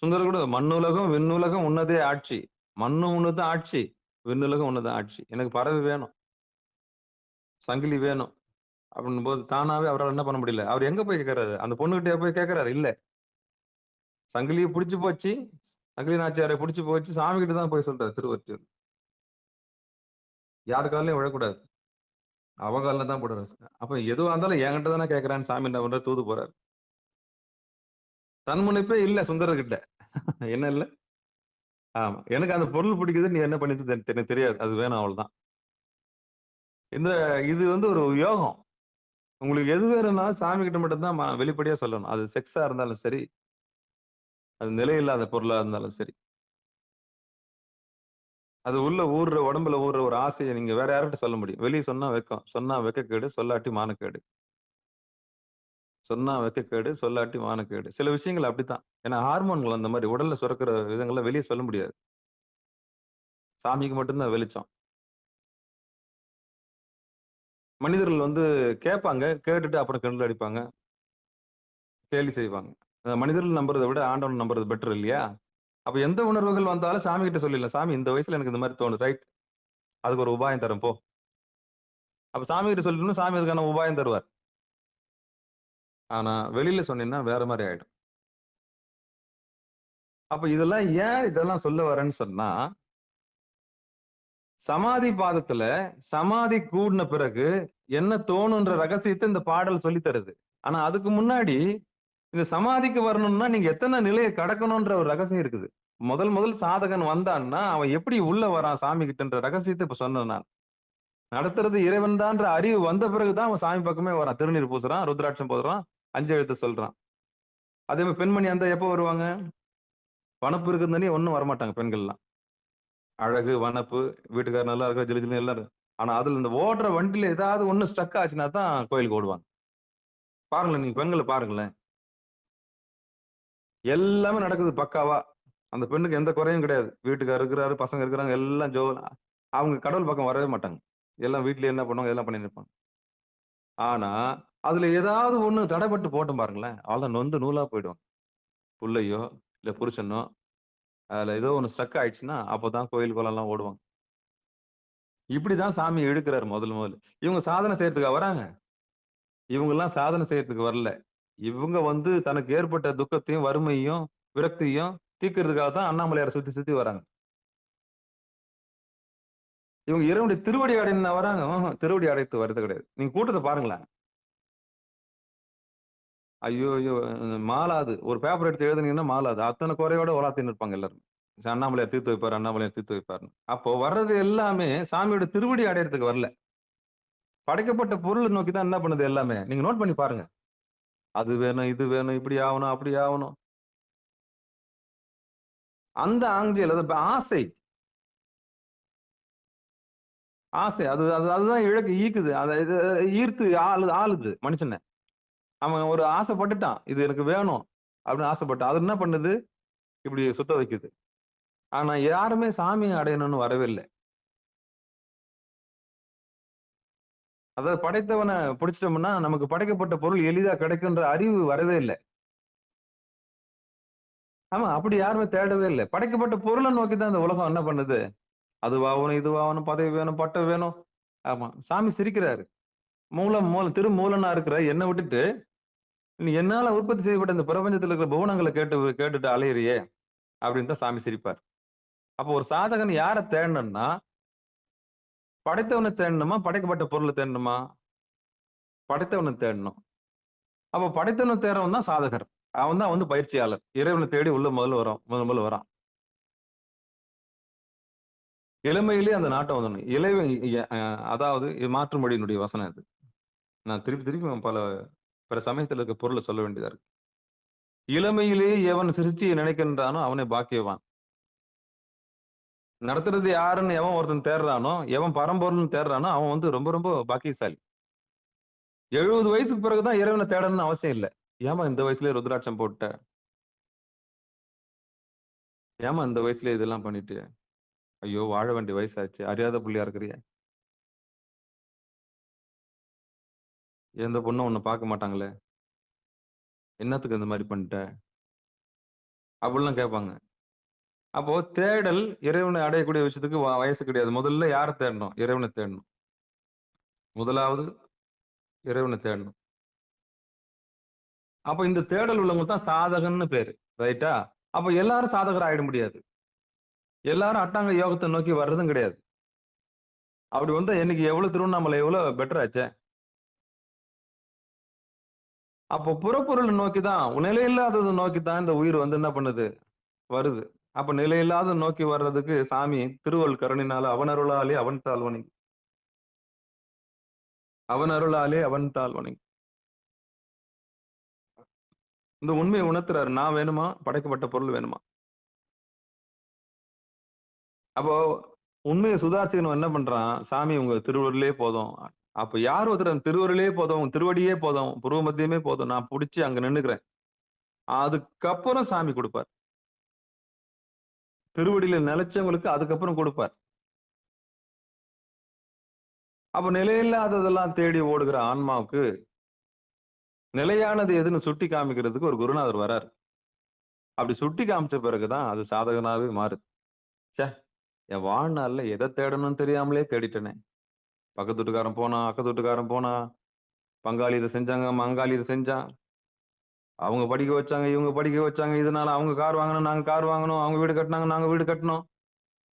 சுந்தரர் கூட "மண்ணுலகம், விண்ணுலகம் உன்னதே ஆட்சி. மண்ணும் உன்னது ஆட்சி, விண்ணுலகம் உன்னது ஆட்சி. எனக்கு பறவை வேணும், சங்கிலி வேணும்." அப்படின்னும்போது தானாவே அவரால என்ன பண்ண முடியல. அவர் எங்க போய் கேட்கிறாரு? அந்த பொண்ணுகிட்டயா போய் கேட்கிறாரு? இல்ல. சங்கிலிய புடிச்சு போச்சு. சங்கிலி நாச்சியார புடிச்சு போச்சு. சாமி கிட்ட தான் போய் சொல்றாரு திருவொற்றியூர். யார் கால்லயும் விழக்கூடாது. அவ கால்ல தான் போடுறாரு. அப்ப எதுவா இருந்தாலும் என்கிட்ட தானே கேட்கிறான்னு சாமி என்ன பண்றாரு? தூது போறாரு. தன்முனைப்பே இல்ல சுந்தரர்கிட்ட. என்ன இல்ல? ஆமா. எனக்கு அந்த பொருள் பிடிக்குது. நீ என்ன பண்ணிட்டு எனக்கு தெரியாது. அது வேணும் அவ்வளவுதான். இந்த இது வந்து ஒரு யோகம். உங்களுக்கு எது வேணும்னாலும் சாமி கிட்ட மட்டும் தான் வெளிப்படையா சொல்லணும். அது செக்ஸா இருந்தாலும் சரி, அது நிலையில்லாத பொருளா இருந்தாலும் சரி. அது உள்ள ஊர்ற உடம்புல ஊர்ற ஒரு ஆசைய நீங்க வேற யார்கிட்ட சொல்ல முடியும்? வெளிய சொன்னா வெட்கம். சொன்னா வெட்கக்கேடு, சொல்லாட்டி மானக்கேடு. சொன்னா வெட்கக்கேடு, சொல்லாட்டி மானக்கேடு. சில விஷயங்கள் அப்படித்தான். ஏன்னா ஹார்மோன்கள் அந்த மாரி உடல்ல சுரக்கிற விதங்கள வெளிய சொல்ல முடியாது. சாமிக்கு மட்டும் தான் வெளிச்சம். மனிதர்கள் வந்து கேட்பாங்க. கேட்டுட்டு அப்புறம் கிண்டல் அடிப்பாங்க. கேலி செய்வாங்க. மனிதர்கள் நம்புறத விட ஆண்டவன நம்புறது பெட்டர் இல்லையா? அப்ப எந்த உணர்வுகள் வந்தாலும் சாமி கிட்ட சொல்லிடலாம். சாமி இந்த வயசுல எனக்கு இந்த மாரி தோணுது. ரைட். அதுக்கு ஒரு உபாயம் தரேன் போ. அப்ப சாமி கிட்ட சொல்லிட்டோம்னா சாமி அதுக்கான உபாயம் தருவார். ஆனா வெளியில சொன்னீங்கன்னா வேற மாரி ஆயிடும். அப்ப இதெல்லாம் சொல்ல வரேன்னு சொன்னா, சமாதி பாதத்துல சமாதி கூடின பிறகு என்ன தோணுன்ற ரகசியத்தை இந்த பாடல் சொல்லி தருது. ஆனா அதுக்கு முன்னாடி இந்த சமாதிக்கு வரணும்னா நீங்க எத்தனை நிலையை கடக்கணும்ன்ற ஒரு ரகசியம் இருக்குது. முதல் சாதகன் வந்தான்னா அவன் எப்படி உள்ள வரான் சாமி கிட்டன்ற ரகசியத்தை இப்ப சொன்னேன் நான். நடத்துறது இறைவன் தான்ற அறிவு வந்த பிறகுதான் அவன் சாமி பக்கமே வரான். திருநீர் பூசுறான், ருத்ராட்சம் போடுறான், 5 எழுத்து சொல்றான். அதே மாதிரி பெண்மணி அந்த எப்போ வருவாங்க? வனப்பு இருக்குதுன்னு ஒண்ணும் வரமாட்டாங்க பெண்கள்லாம். அழகு, வனப்பு, வீட்டுக்காரர் நல்லா இருக்கா, ஜிலு ஜிலுன்னு எல்லாரும். ஆனா அதுல இந்த ஓடுற வண்டியில ஏதாவது ஒண்ணு ஸ்டக் ஆச்சுன்னா தான் கோயிலுக்கு ஓடுவாங்க. பாருங்களேன், நீங்க பெண்களை பாருங்களேன். எல்லாமே நடக்குது பக்காவா. அந்த பெண்ணுக்கு எந்த குறையும் கிடையாது. வீட்டுக்காரர் இருக்கிறாரு, பசங்க இருக்கிறாங்க, எல்லாம் அவங்க கடவுள் பக்கம் வரவே மாட்டாங்க. எல்லாம் வீட்லயே என்ன பண்ணுவாங்க, எல்லாம் பண்ணிட்டு இருப்பாங்க. ஆனா அதுல ஏதாவது ஒண்ணு தடைப்பட்டு போட்டும் பாருங்களேன், அவ்வளவுதான் நொந்து நூலா போயிடுவாங்க. புள்ளையோ இல்ல புருஷனோ அதுல ஏதோ ஒண்ணு ஸ்டக் ஆயிடுச்சுன்னா அப்பதான் கோயில் குளம்லாம் ஓடுவாங்க. இப்படிதான் சாமி இழுக்கிறாரு முதல்ல. இவங்க சாதனை செய்யறதுக்கா வராங்க? இவங்க எல்லாம் சாதனை செய்யறதுக்கு வரல. இவங்க தனக்கு ஏற்பட்ட துக்கத்தையும், வறுமையையும், விரக்தியையும் தீர்க்கறதுக்காக தான் அண்ணாமலையாரை சுத்தி சுத்தி வராங்க. இவங்க இறைவனுடைய திருவடி அடையணும்னா வராங்க? திருவடி அடைத்து வர்றது கிடையாது. நீங்க கூட்டத்தை பாருங்களேன். ஐயோ ஐயோ, மாலாது ஒரு பேப்பர் எடுத்து எழுதுனீங்கன்னா மாலாது அத்தனை குறையோட உலாத்தின்னு இருப்பாங்க எல்லாரும். அண்ணாமலையார் தீர்த்து வைப்பார், அண்ணாமலையார் தீர்த்து வைப்பாருன்னு. அப்போ வர்றது எல்லாமே சாமியோட திருவடி அடையறதுக்கு வரல. படைக்கப்பட்ட பொருளை நோக்கி தான் என்ன பண்ணுது எல்லாமே. நீங்க நோட் பண்ணி பாருங்க. அது வேணும், இது வேணும், இப்படி ஆகணும், அப்படி ஆகணும். அந்த ஆங்கில ஆசை ஆசை அதுதான் இழக்கு ஈக்குது. அதை ஈர்த்து ஆளுது மனுஷனை. அவன் ஒரு ஆசைப்பட்டுட்டான், இது எனக்கு வேணும் அப்படின்னு ஆசைப்பட்டான். அது என்ன பண்ணுது? இப்படி சுத்த வைக்குது. ஆனா யாருமே சாமி அடையணும்னு வரவே இல்லை. அதாவது படைத்தவனை பிடிச்சிட்டோம்னா நமக்கு படைக்கப்பட்ட பொருள் எளிதா கிடைக்குன்ற அறிவு வரவே இல்லை. ஆமா, அப்படி யாருமே தேடவே இல்லை. படைக்கப்பட்ட பொருளை நோக்கி தான் இந்த உலகம் என்ன பண்ணுது. அதுவாகணும், இதுவாகணும், பதவி வேணும், பட்டம் வேணும். ஆமா, சாமி சிரிக்கிறாரு. திருமூலனா இருக்கிற என்னை விட்டுட்டு நீ என்னால உற்பத்தி செய்யப்பட்ட இந்த பிரபஞ்சத்துல இருக்கிற புவனங்களை கேட்டுட்டு அலையிறியே அப்படின்னு தான் சாமி சிரிப்பார். அப்போ ஒரு சாதகன் யாரை தேடணும்னா, படைத்தவனை தேடணுமா, படைக்கப்பட்ட பொருளை தேடணுமா? படைத்தவனை தேடணும். அப்ப படைத்தவனை தேடவன் தான் சாதகர். அவன் தான் பயிற்சியாளர். இறைவனை தேடி உள்ள முதல்ல வரான். இளமையிலேயே அந்த நாட்டம் வந்துடணும். அதாவது இது மாற்று மொழியினுடைய வசனம் இது. நான் திருப்பி பிற சமயத்துல இருக்க பொருளை சொல்ல வேண்டியதா இருக்கு. இளமையிலேயே எவன் சிருஷ்டியை நினைக்கின்றானோ அவனை பாக்கியவான். நடத்துறது யாருன்னு எவன் ஒருத்தன் தேடுறானோ, எவன் பரம்பொருள்னு தேடுறானோ அவன் ரொம்ப ரொம்ப பாக்கியசாலி. 70 வயசுக்கு பிறகுதான் இறைவனை தேடணும்னு அவசியம் இல்லை. ஏமா இந்த வயசுலயே ருத்ராட்சம் போட்ட? ஏமா இந்த வயசுலயே இதெல்லாம் பண்ணிட்டு? ஐயோ, வாழ வேண்டிய வயசாச்சு, அறியாத புள்ளியா இருக்கிறிய. எந்த பொண்ணும் உன்னை பார்க்க மாட்டாங்களே, என்னத்துக்கு இந்த மாதிரி பண்ணிட்ட அப்படிலாம் கேட்பாங்க. அப்போ தேடல் இறைவனை அடையக்கூடிய விஷயத்துக்கு வயசு கிடையாது. முதல்ல யாரை தேடணும்? இறைவனை தேடணும். முதலாவது இறைவனை தேடணும். அப்ப இந்த தேடல் உள்ளவங்க தான் சாதகன்னு பேரு. ரைட்டா? அப்ப எல்லாரும் சாதகர் ஆயிட முடியாது. எல்லாரும் அட்டாங்க யோகத்தை நோக்கி வர்றதும் கிடையாது. அப்படி இன்னைக்கு எவ்வளவு திருவண்ணாமலை எவ்வளவு பெட்டர் ஆச்சே. அப்போ புறப்பொருளை நோக்கிதான், நிலையில்லாததை நோக்கித்தான் இந்த உயிர் என்ன பண்ணுது, வருது. அப்ப நிலையில்லாத நோக்கி வர்றதுக்கு சாமி திருவள் கருணினால அவன் அருளாலே அவன் தாழ்வனை, அவன் அருளாலே அவன் தாழ்வனை இந்த உண்மையை உணர்த்துறாரு. நான் வேணுமா, படைக்கப்பட்ட பொருள் வேணுமா? அப்போ உண்மையை சுதாரிச்சுக்கணும். என்ன பண்றான் சாமி, உங்க திருவருளே போதும். அப்ப யார் ஒருத்தர் திருவருளே போதும், திருவடியே போதும், புருவ மத்தியமே போதும், நான் பிடிச்சி அங்க நின்னுக்கிறேன், அதுக்கப்புறம் சாமி கொடுப்பார். திருவடியில நிலைச்சவங்களுக்கு அதுக்கப்புறம் கொடுப்பார். அப்ப நிலையில்லாததெல்லாம் தேடி ஓடுகிற ஆன்மாவுக்கு நிலையானது எதுன்னு சுட்டி காமிக்கிறதுக்கு ஒரு குருநாதர் வரார். அப்படி சுட்டி காமிச்ச பிறகுதான் அது சாதகனாவே மாறுது. சே, என் வாழ்நாள்ல எதை தேடணும்னு தெரியாமலே தேடிட்டேனே. பக்கத்து வீட்டுக்காரன் போனா, அக்கத்து வீட்டுக்காரன் போனா, பங்காளி இதை செஞ்சாங்க, மங்காளி இதை செஞ்சான், அவங்க படிக்க வச்சாங்க, இவங்க படிக்க வச்சாங்க. இதனால அவங்க கார் வாங்கணும், நாங்க கார் வாங்கணும். அவங்க வீடு கட்டுனாங்க, நாங்க வீடு கட்டணும்.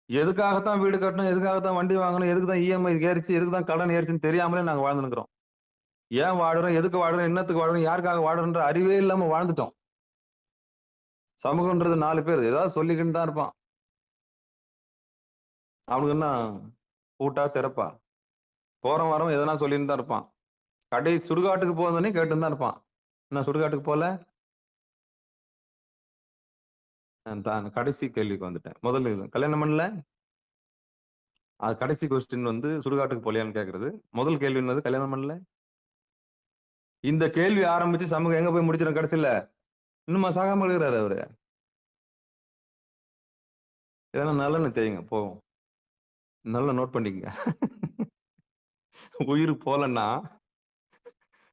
எதுக்காகத்தான் வீடு கட்டணும், எதுக்காகத்தான் வண்டி வாங்கணும், எதுக்கு தான் இஎம்ஐ ஏறிச்சு, எதுக்கு தான் கடன் ஏறிச்சுன்னு தெரியாமலே நாங்க வாழ்ந்துருக்கிறோம். ஏன் வாழுறோம், எதுக்கு வாழுறோம், என்னத்துக்கு வாழுறோம், யாருக்காக வாழுறோன்ற அறிவே இல்லாம வாழ்ந்துட்டோம். சமூகம்ன்றது 4 பேர் ஏதாவது சொல்லிக்கிட்டு தான் இருப்பான். அவனுக்கு என்ன பூட்டா திறப்பா? போறோம் வரோம் எதனா சொல்லிட்டு தான் இருப்பான். சுடுகாட்டுக்கு போனோடனே கேட்டுன்னு தான் இருப்பான். என்ன சுடுகாட்டுக்கு போல? தான் கடைசி கேள்விக்கு வந்துட்டேன். முதல்ல கல்யாணம் பண்ணல? அது கடைசி கொஸ்டின் வந்து சுடுகாட்டுக்கு போலியான்னு கேக்குறது. முதல் கேள்வி என்னது? கல்யாணம் பண்ணல? இந்த கேள்வி ஆரம்பிச்சு சமூகம் எங்க போய் முடிச்சிடும் கடைசியில? இன்னுமா சாகாம இருக்கிறாரு அவரு? இதெல்லாம் நல்லெண்ணெய் தேய்ங்க போவோம். நல்லா நோட் பண்ணிக்கங்க. உயிர் போலன்னா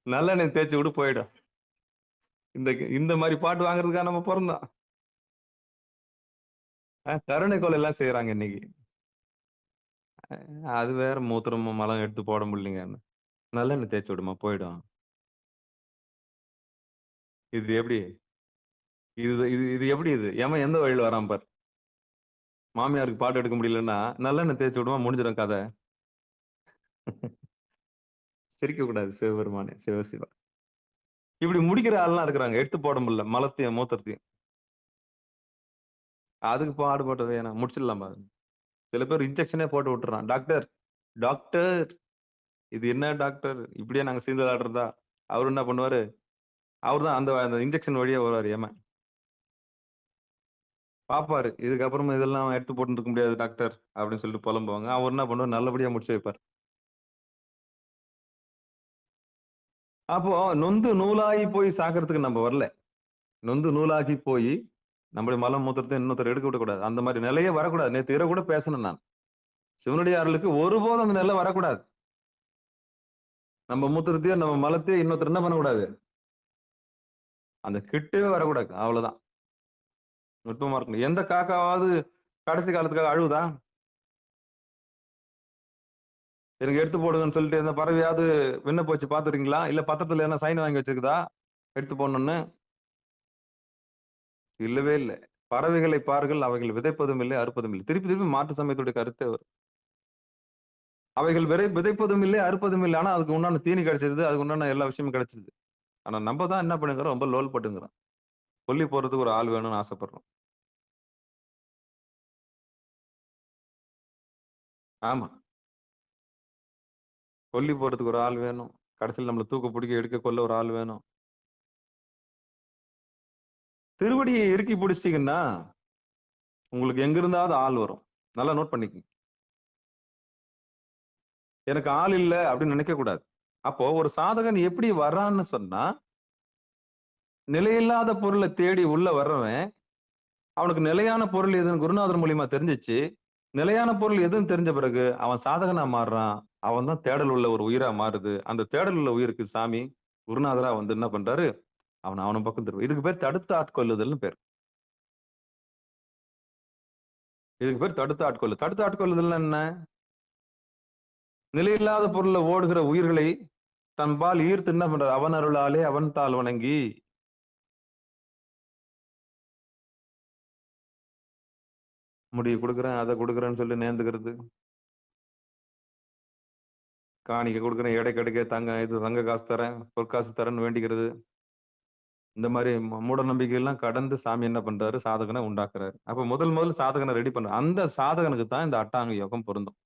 நல்லெண்ணெய் தேய்ச்சி விட்டு போயிடும். இந்த இந்த மாதிரி பாட்டு வாங்குறதுக்காக நம்ம பிறந்தோம். கருணை கொலை எல்லாம் செய்யறாங்க இன்னைக்கு. அது வேற மூத்திரமும் மலம் எடுத்து போட முடியலங்க. நல்லெண்ணெய் தேய்ச்சி விடுமா போயிடும். இது எப்படி? இது இது இது எப்படி இது? ஏமா எந்த வழியில் வராம பார். மாமியாருக்கு பாட்டு எடுக்க முடியலன்னா நல்லெண்ணெய் தேய்ச்சி விடுமா முடிஞ்சிடும் கதை. சிரிக்க கூடாது சிவபெருமானே சிவசிவா. இப்படி முடிக்கிற ஆள்லாம் இருக்கிறாங்க. எடுத்து போட முடியல மலத்தையும் மூத்திரத்தையும். அதுக்கு பாடுபட்ட வேணாம் முடிச்சிடலாம் பாருங்க. சில பேர் இன்ஜெக்ஷனே போட்டு விட்டுறான். டாக்டர் டாக்டர் இது என்ன டாக்டர் இப்படியே நாங்க சீந்தல் ஆடுறதா? அவரு என்ன பண்ணுவாரு? அவர் தான் அந்த இன்ஜெக்ஷன் வழியா வருவாரு ஏமா பாப்பாரு. இதுக்கப்புறமா இதெல்லாம் எடுத்து போட்டு இருக்க முடியாது டாக்டர் அப்படின்னு சொல்லிட்டு புலம்புவாங்க. அவர் என்ன பண்ணுவார்? நல்லபடியா முடிச்சு வைப்பார். அப்போ நொந்து நூலாகி போய் சாக்கிறதுக்கு நம்ம வரல. நொந்து நூலாகி போய் நம்முடைய மலம் மூத்திரத்தை இன்னொருத்தர் எடுக்க விடக்கூடாது. அந்த மாதிரி நிலையே வரக்கூடாது. நேற்று இரவு கூட பேசணும் நான். சிவனுடைய அருளுக்கு ஒருபோதும் அந்த நிலை வரக்கூடாது. நம்ம மூத்திரத்தையோ நம்ம மலத்தையோ இன்னொருத்தர் என்ன பண்ணக்கூடாது? அந்த கிட்டவே வரக்கூடாது. அவ்வளவுதான். நுட்பமா இருக்கணும். எந்த காக்காவது கடைசி காலத்துக்காக அழுவுதா? எனக்கு எடுத்து போடுங்கன்னு சொல்லிட்டு எந்த பறவையாவது விண்ணப்ப வச்சு பாத்துருக்கீங்களா? இல்ல பத்திரத்துல என்ன சைன் வாங்கி வச்சிருக்குதா எடுத்து போடணும்னு? இல்லவே இல்லை. பறவைகளை பாருங்கள், அவைகள் விதைப்பதும் இல்லை, அறுப்பதும் இல்லை. திருப்பி திருப்பி மாற்று சமயத்துடைய கருத்து அவைகள் விதைப்பதும் இல்லை, அறுப்பதும் இல்லை. ஆனா அதுக்கு உண்டான தீனி கிடைச்சிருது, அதுக்கு உண்டான எல்லா விஷயமும் கிடைச்சிருது. ஆனா நம்ம தான் என்ன பண்ணுங்கிறோம்? ரொம்ப லோல் பட்டுங்கிறோம். கொல்லி போறதுக்கு ஒரு ஆள் வேணும்னு ஆசைப்படுறோம். ஆமா. கொல்லி போறதுக்கு ஒரு ஆள் வேணும். கடைசியில் நம்மள தூக்க பிடிக்க எடுக்க கொள்ள ஒரு ஆள் வேணும். திருவடியை இறுக்கி பிடிச்சிட்டீங்கன்னா உங்களுக்கு எங்க இருந்தாவது ஆள் வரும். நல்லா நோட் பண்ணிக்கங்க. எனக்கு ஆள் இல்ல அப்படின்னு நினைக்க கூடாது. அப்போ ஒரு சாதகன் எப்படி வர்றான்னு சொன்னா, நிலையில்லாத பொருளை தேடி உள்ள வர்றவன் அவனுக்கு நிலையான பொருள் எதுன்னு குருநாதர் மூலியமா தெரிஞ்சிச்சு. நிலையான பொருள் எதுன்னு தெரிஞ்ச பிறகு அவன் சாதகனா மாறுறான். அவன் தான் தேடல் உள்ள ஒரு உயிரா மாறுது. அந்த தேடல் உள்ள உயிருக்கு சாமி குருநாதரா வந்து என்ன பண்றாரு? அவன பக்கம் திரும்ப. இதுக்கு பேர் தடுத்து ஆட்கொள்ளுதல்னு பேர். இதுக்கு பேர் தடுத்து ஆட்கொள்ளு. தடுத்து ஆட்கொள்ளுதல்னா என்ன? நிலையில்லாத பொருள்ல ஓடுகிற உயிர்களை தன்பால் ஈர்த்து என்ன பண்றாரு? அவன் அருளாலே அவன் தாள் வணங்கி முடிய கொடுக்குறேன், அதை கொடுக்குறேன்னு சொல்லி நேர்ந்துக்கிறது. காணிக்கை கொடுக்குறேன், எடை கிடைக்க தங்க காசு தரேன், பொற்காசு தரேன்னு வேண்டிக்கிறது. இந்த மாதிரி மூட நம்பிக்கை எல்லாம் கடந்து சாமி என்ன பண்றாரு? சாதகனை உண்டாக்குறாரு. அப்ப முதல் சாதகனை ரெடி பண்ற அந்த சாதகனுக்கு தான் இந்த அட்டாங்க யோகம் பொருந்தும்.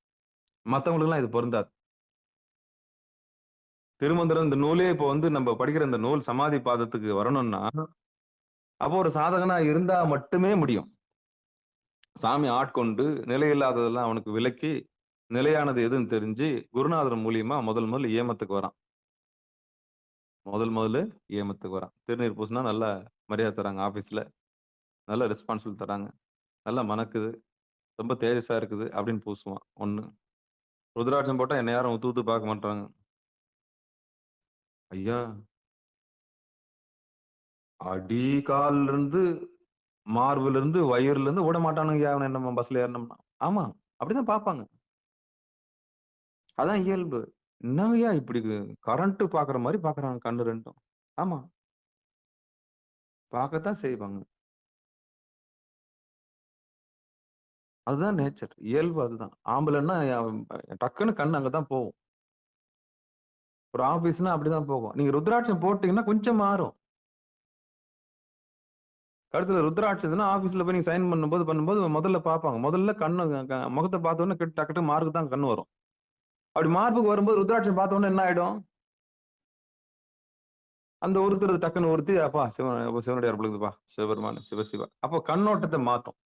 மத்தவங்களுக்கு எல்லாம் இது பொருந்தாது. திருமந்திரம் இந்த நூலே இப்போ வந்து நம்ம படிக்கிற இந்த நூல் சமாதி பாதத்துக்கு வரணும்னா அப்போ ஒரு சாதகனா இருந்தா மட்டுமே முடியும். சாமி ஆட்கொண்டு நிலையில்லாததெல்லாம் அவனுக்கு விலக்கி நிலையானது எதுன்னு தெரிஞ்சு குருநாதர் மூலியமா முதல் ஏமத்துக்கு வரான். முதல்ல ஏமத்துக்கு வரான். திருநீர் பூசினா நல்ல மரியாதை தராங்க ஆபீஸ்ல. நல்ல ரெஸ்பான்சிபிள் தராங்க. நல்லா மணக்குது. ரொம்ப தேஜஸா இருக்குது அப்படின்னு பூசுவான். 1 ருத்ராட்சம் போட்டா என்ன யாரும் உத்து பார்க்க மாட்டாங்க. ஐயா அடி கால்ல இருந்து மார்புல இருந்து வயிறுல இருந்து விட மாட்டானுங்க அவன் நம்ம பஸ்ல ஏறினோம்னா. ஆமா அப்படிதான் பார்ப்பாங்க. அதான் இயல்பு. என்னங்கய்யா இப்படி கரண்ட் பாக்குற மாதிரி பாக்குறாங்க கண்ணு ரெண்டும். ஆமா பார்க்கத்தான் செய்வாங்க. அதுதான் நேச்சர். இயல்பு அதுதான். ஆம்பளைன்னா டக்குன்னு கண்ணு அங்கதான் போகும். ஒரு ஆபீஸ்னா அப்படிதான் போகும். நீங்க ருத்ராட்சம் போட்டீங்கன்னா கொஞ்சம் மாறும். கழுத்துல ருத்ராட்சம் இருந்துன்னா ஆபீஸ்ல போய் நீங்க சைன் பண்ணும்போது முதல்ல பார்ப்பாங்க. முதல்ல கண்ணு முகத்த பார்த்த உடனே டக்கு டக்கு மார்க்கு தான் கண்ணு வரும். அப்படி மார்புக்கு வரும்போது ருத்ராட்சம் பார்த்த உடனே என்ன ஆயிடும்? அந்த ஒருத்தர் டக்குன்னு ஒருத்தி அப்பா சிவனுடைய அருளுக்குப்பா சிவபெருமான் சிவசிவா. அப்போ கண்ணோட்டத்தை மாத்தும்.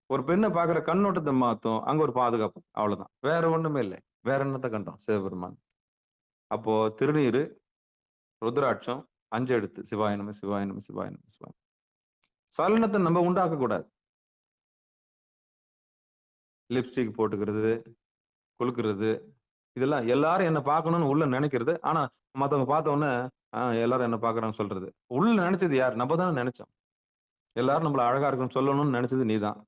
ஒரு பெண்ணை பாக்குற கண்ணோட்டத்தை மாத்தும். அங்க ஒரு பாதுகாப்பு. அவ்வளவுதான். வேற ஒண்ணுமே இல்லை. வேற என்னத்த கண்டோம்? சிவபெருமான். அப்போ திருநீரு, ருத்ராட்சம், 5 எழுத்து. சிவாய நம, சிவாய நம, சிவாய நம, சிவாய. சலனத்தை நம்ம உண்டாக்க கூடாது. லிப்ஸ்டிக் போட்டுக்கிறது, குளுக்குறது, இதெல்லாம் எல்லாரும் என்ன பார்க்கணும்னு உள்ள நினைக்கிறது. ஆனா மத்தவங்க பார்த்த உடனே எல்லாரும் என்ன பார்க்கறாங்கன்னு சொல்றது. உள்ள நினைச்சது யார்? நம்ம தானே நினைச்சோம். எல்லாரும் நம்மள அழகா இருக்குன்னு சொல்லணும்னு நினைச்சது நீதான்.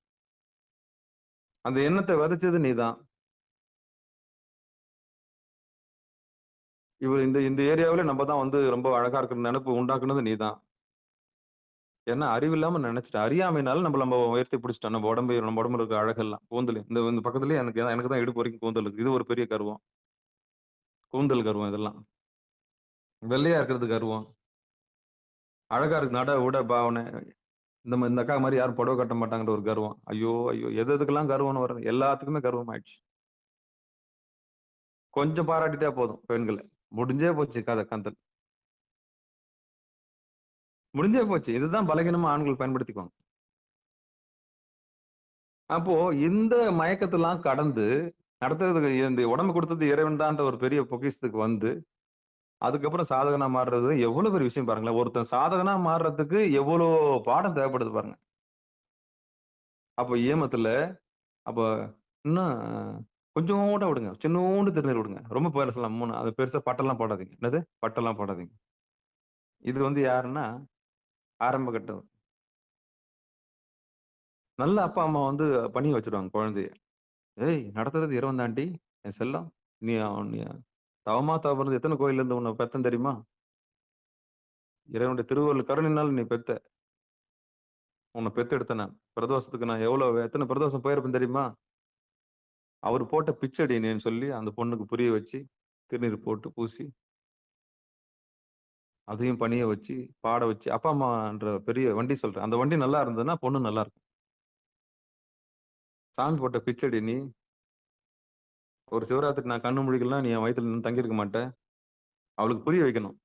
அந்த எண்ணத்தை விதைச்சது நீதான். இந்த இந்த ஏரியாவில நம்ம தான் வந்து ரொம்ப அழகா இருக்கிற நினைப்பு உண்டாக்குனது நீதான். ஏன்னா அறிவில்லாம நினைச்சிட்டேன். அறியாமைனால நம்ம உயர்த்தி பிடிச்சிட்டோம். நம்ம உடம்புல இருக்க அழகெல்லாம். கூந்தல் இந்த பக்கத்துலயே எனக்கு தான் இடுப்பு வரைக்கும் கூந்தல் இருக்கு. இது ஒரு பெரிய கர்வம். கூந்தல் கர்வம் இதெல்லாம். வெள்ளையா இருக்கிறது கர்வம். அழகா இருக்கு நட, உட, பாவனை. இந்த அக்கா மாதிரி யாரும் புடவை கட்ட மாட்டாங்கன்ற ஒரு கர்வம். ஐயோ ஐயோ எதுக்கெல்லாம் கர்வம்னு வரும். எல்லாத்துக்குமே கர்வம் ஆயிடுச்சு. கொஞ்சம் பாராட்டிட்டா போதும் பெண்களை. முடிஞ்சே போச்சு கதை கந்தல். முடிஞ்சே போச்சு. இதுதான் பலகீனமா ஆண்கள் பயன்படுத்திக்குவாங்க. அப்போ இந்த மயக்கத்தெல்லாம் கடந்து நடத்துறதுக்கு இந்த உடம்பு கொடுத்தது இறைவன் தான்ற ஒரு பெரிய பொக்கிஷத்துக்கு வந்து அதுக்கப்புறம் சாதகனா மாறுறது எவ்வளவு பெரிய விஷயம் பாருங்களேன். ஒருத்தன் சாதகனா மாறுறதுக்கு எவ்வளவு பாடம் தேவைப்படுது பாருங்க. அப்போ ஏமத்துல அப்ப இன்னும் கொஞ்சோட விடுங்க. சின்னோண்டு திருநீர் விடுங்க. ரொம்ப பேசலாம். 3 அது பெருசா பட்டெல்லாம் போடாதீங்க. என்னது? பட்டெல்லாம் போடாதீங்க. இது வந்து யாருன்னா ஆரம்ப கட்டம். நல்ல அப்பா அம்மா வந்து பண்ணி வச்சிருவாங்க குழந்தைய. ஏய் நடத்துறது இறைவன் தாண்டி என் செல்லம். நீ தவமா தவறது எத்தனை கோயில்ல இருந்து உன்னை பெத்தன் தெரியுமா? இறைவனுடைய திருவருள் கருணையினால் நீ பெத்த. உன்னை பெத்தெடுத்த நான். பிரதோஷத்துக்கு நான் எத்தனை பிரதோஷம் போயிருப்பேன் தெரியுமா? அவர் போட்ட பிச்சடி நீன்னு சொல்லி அந்த பொண்ணுக்கு புரிய வச்சு திருநீர் போட்டு பூசி அதையும் பணிய வச்சு பாட வச்சு அப்பா அம்மான்ற பெரிய வண்டி சொல்றேன். அந்த வண்டி நல்லா இருந்ததுன்னா பொண்ணு நல்லா இருக்கும். சாமி போட்ட பிச்சடி நீ. ஒரு சிவராத்திரி நான் கண்ணு முழிக்கலாம் நீ என் வயித்துல நின்னு தங்கியிருக்க மாட்டேன். அவளுக்கு புரிய வைக்கணும்.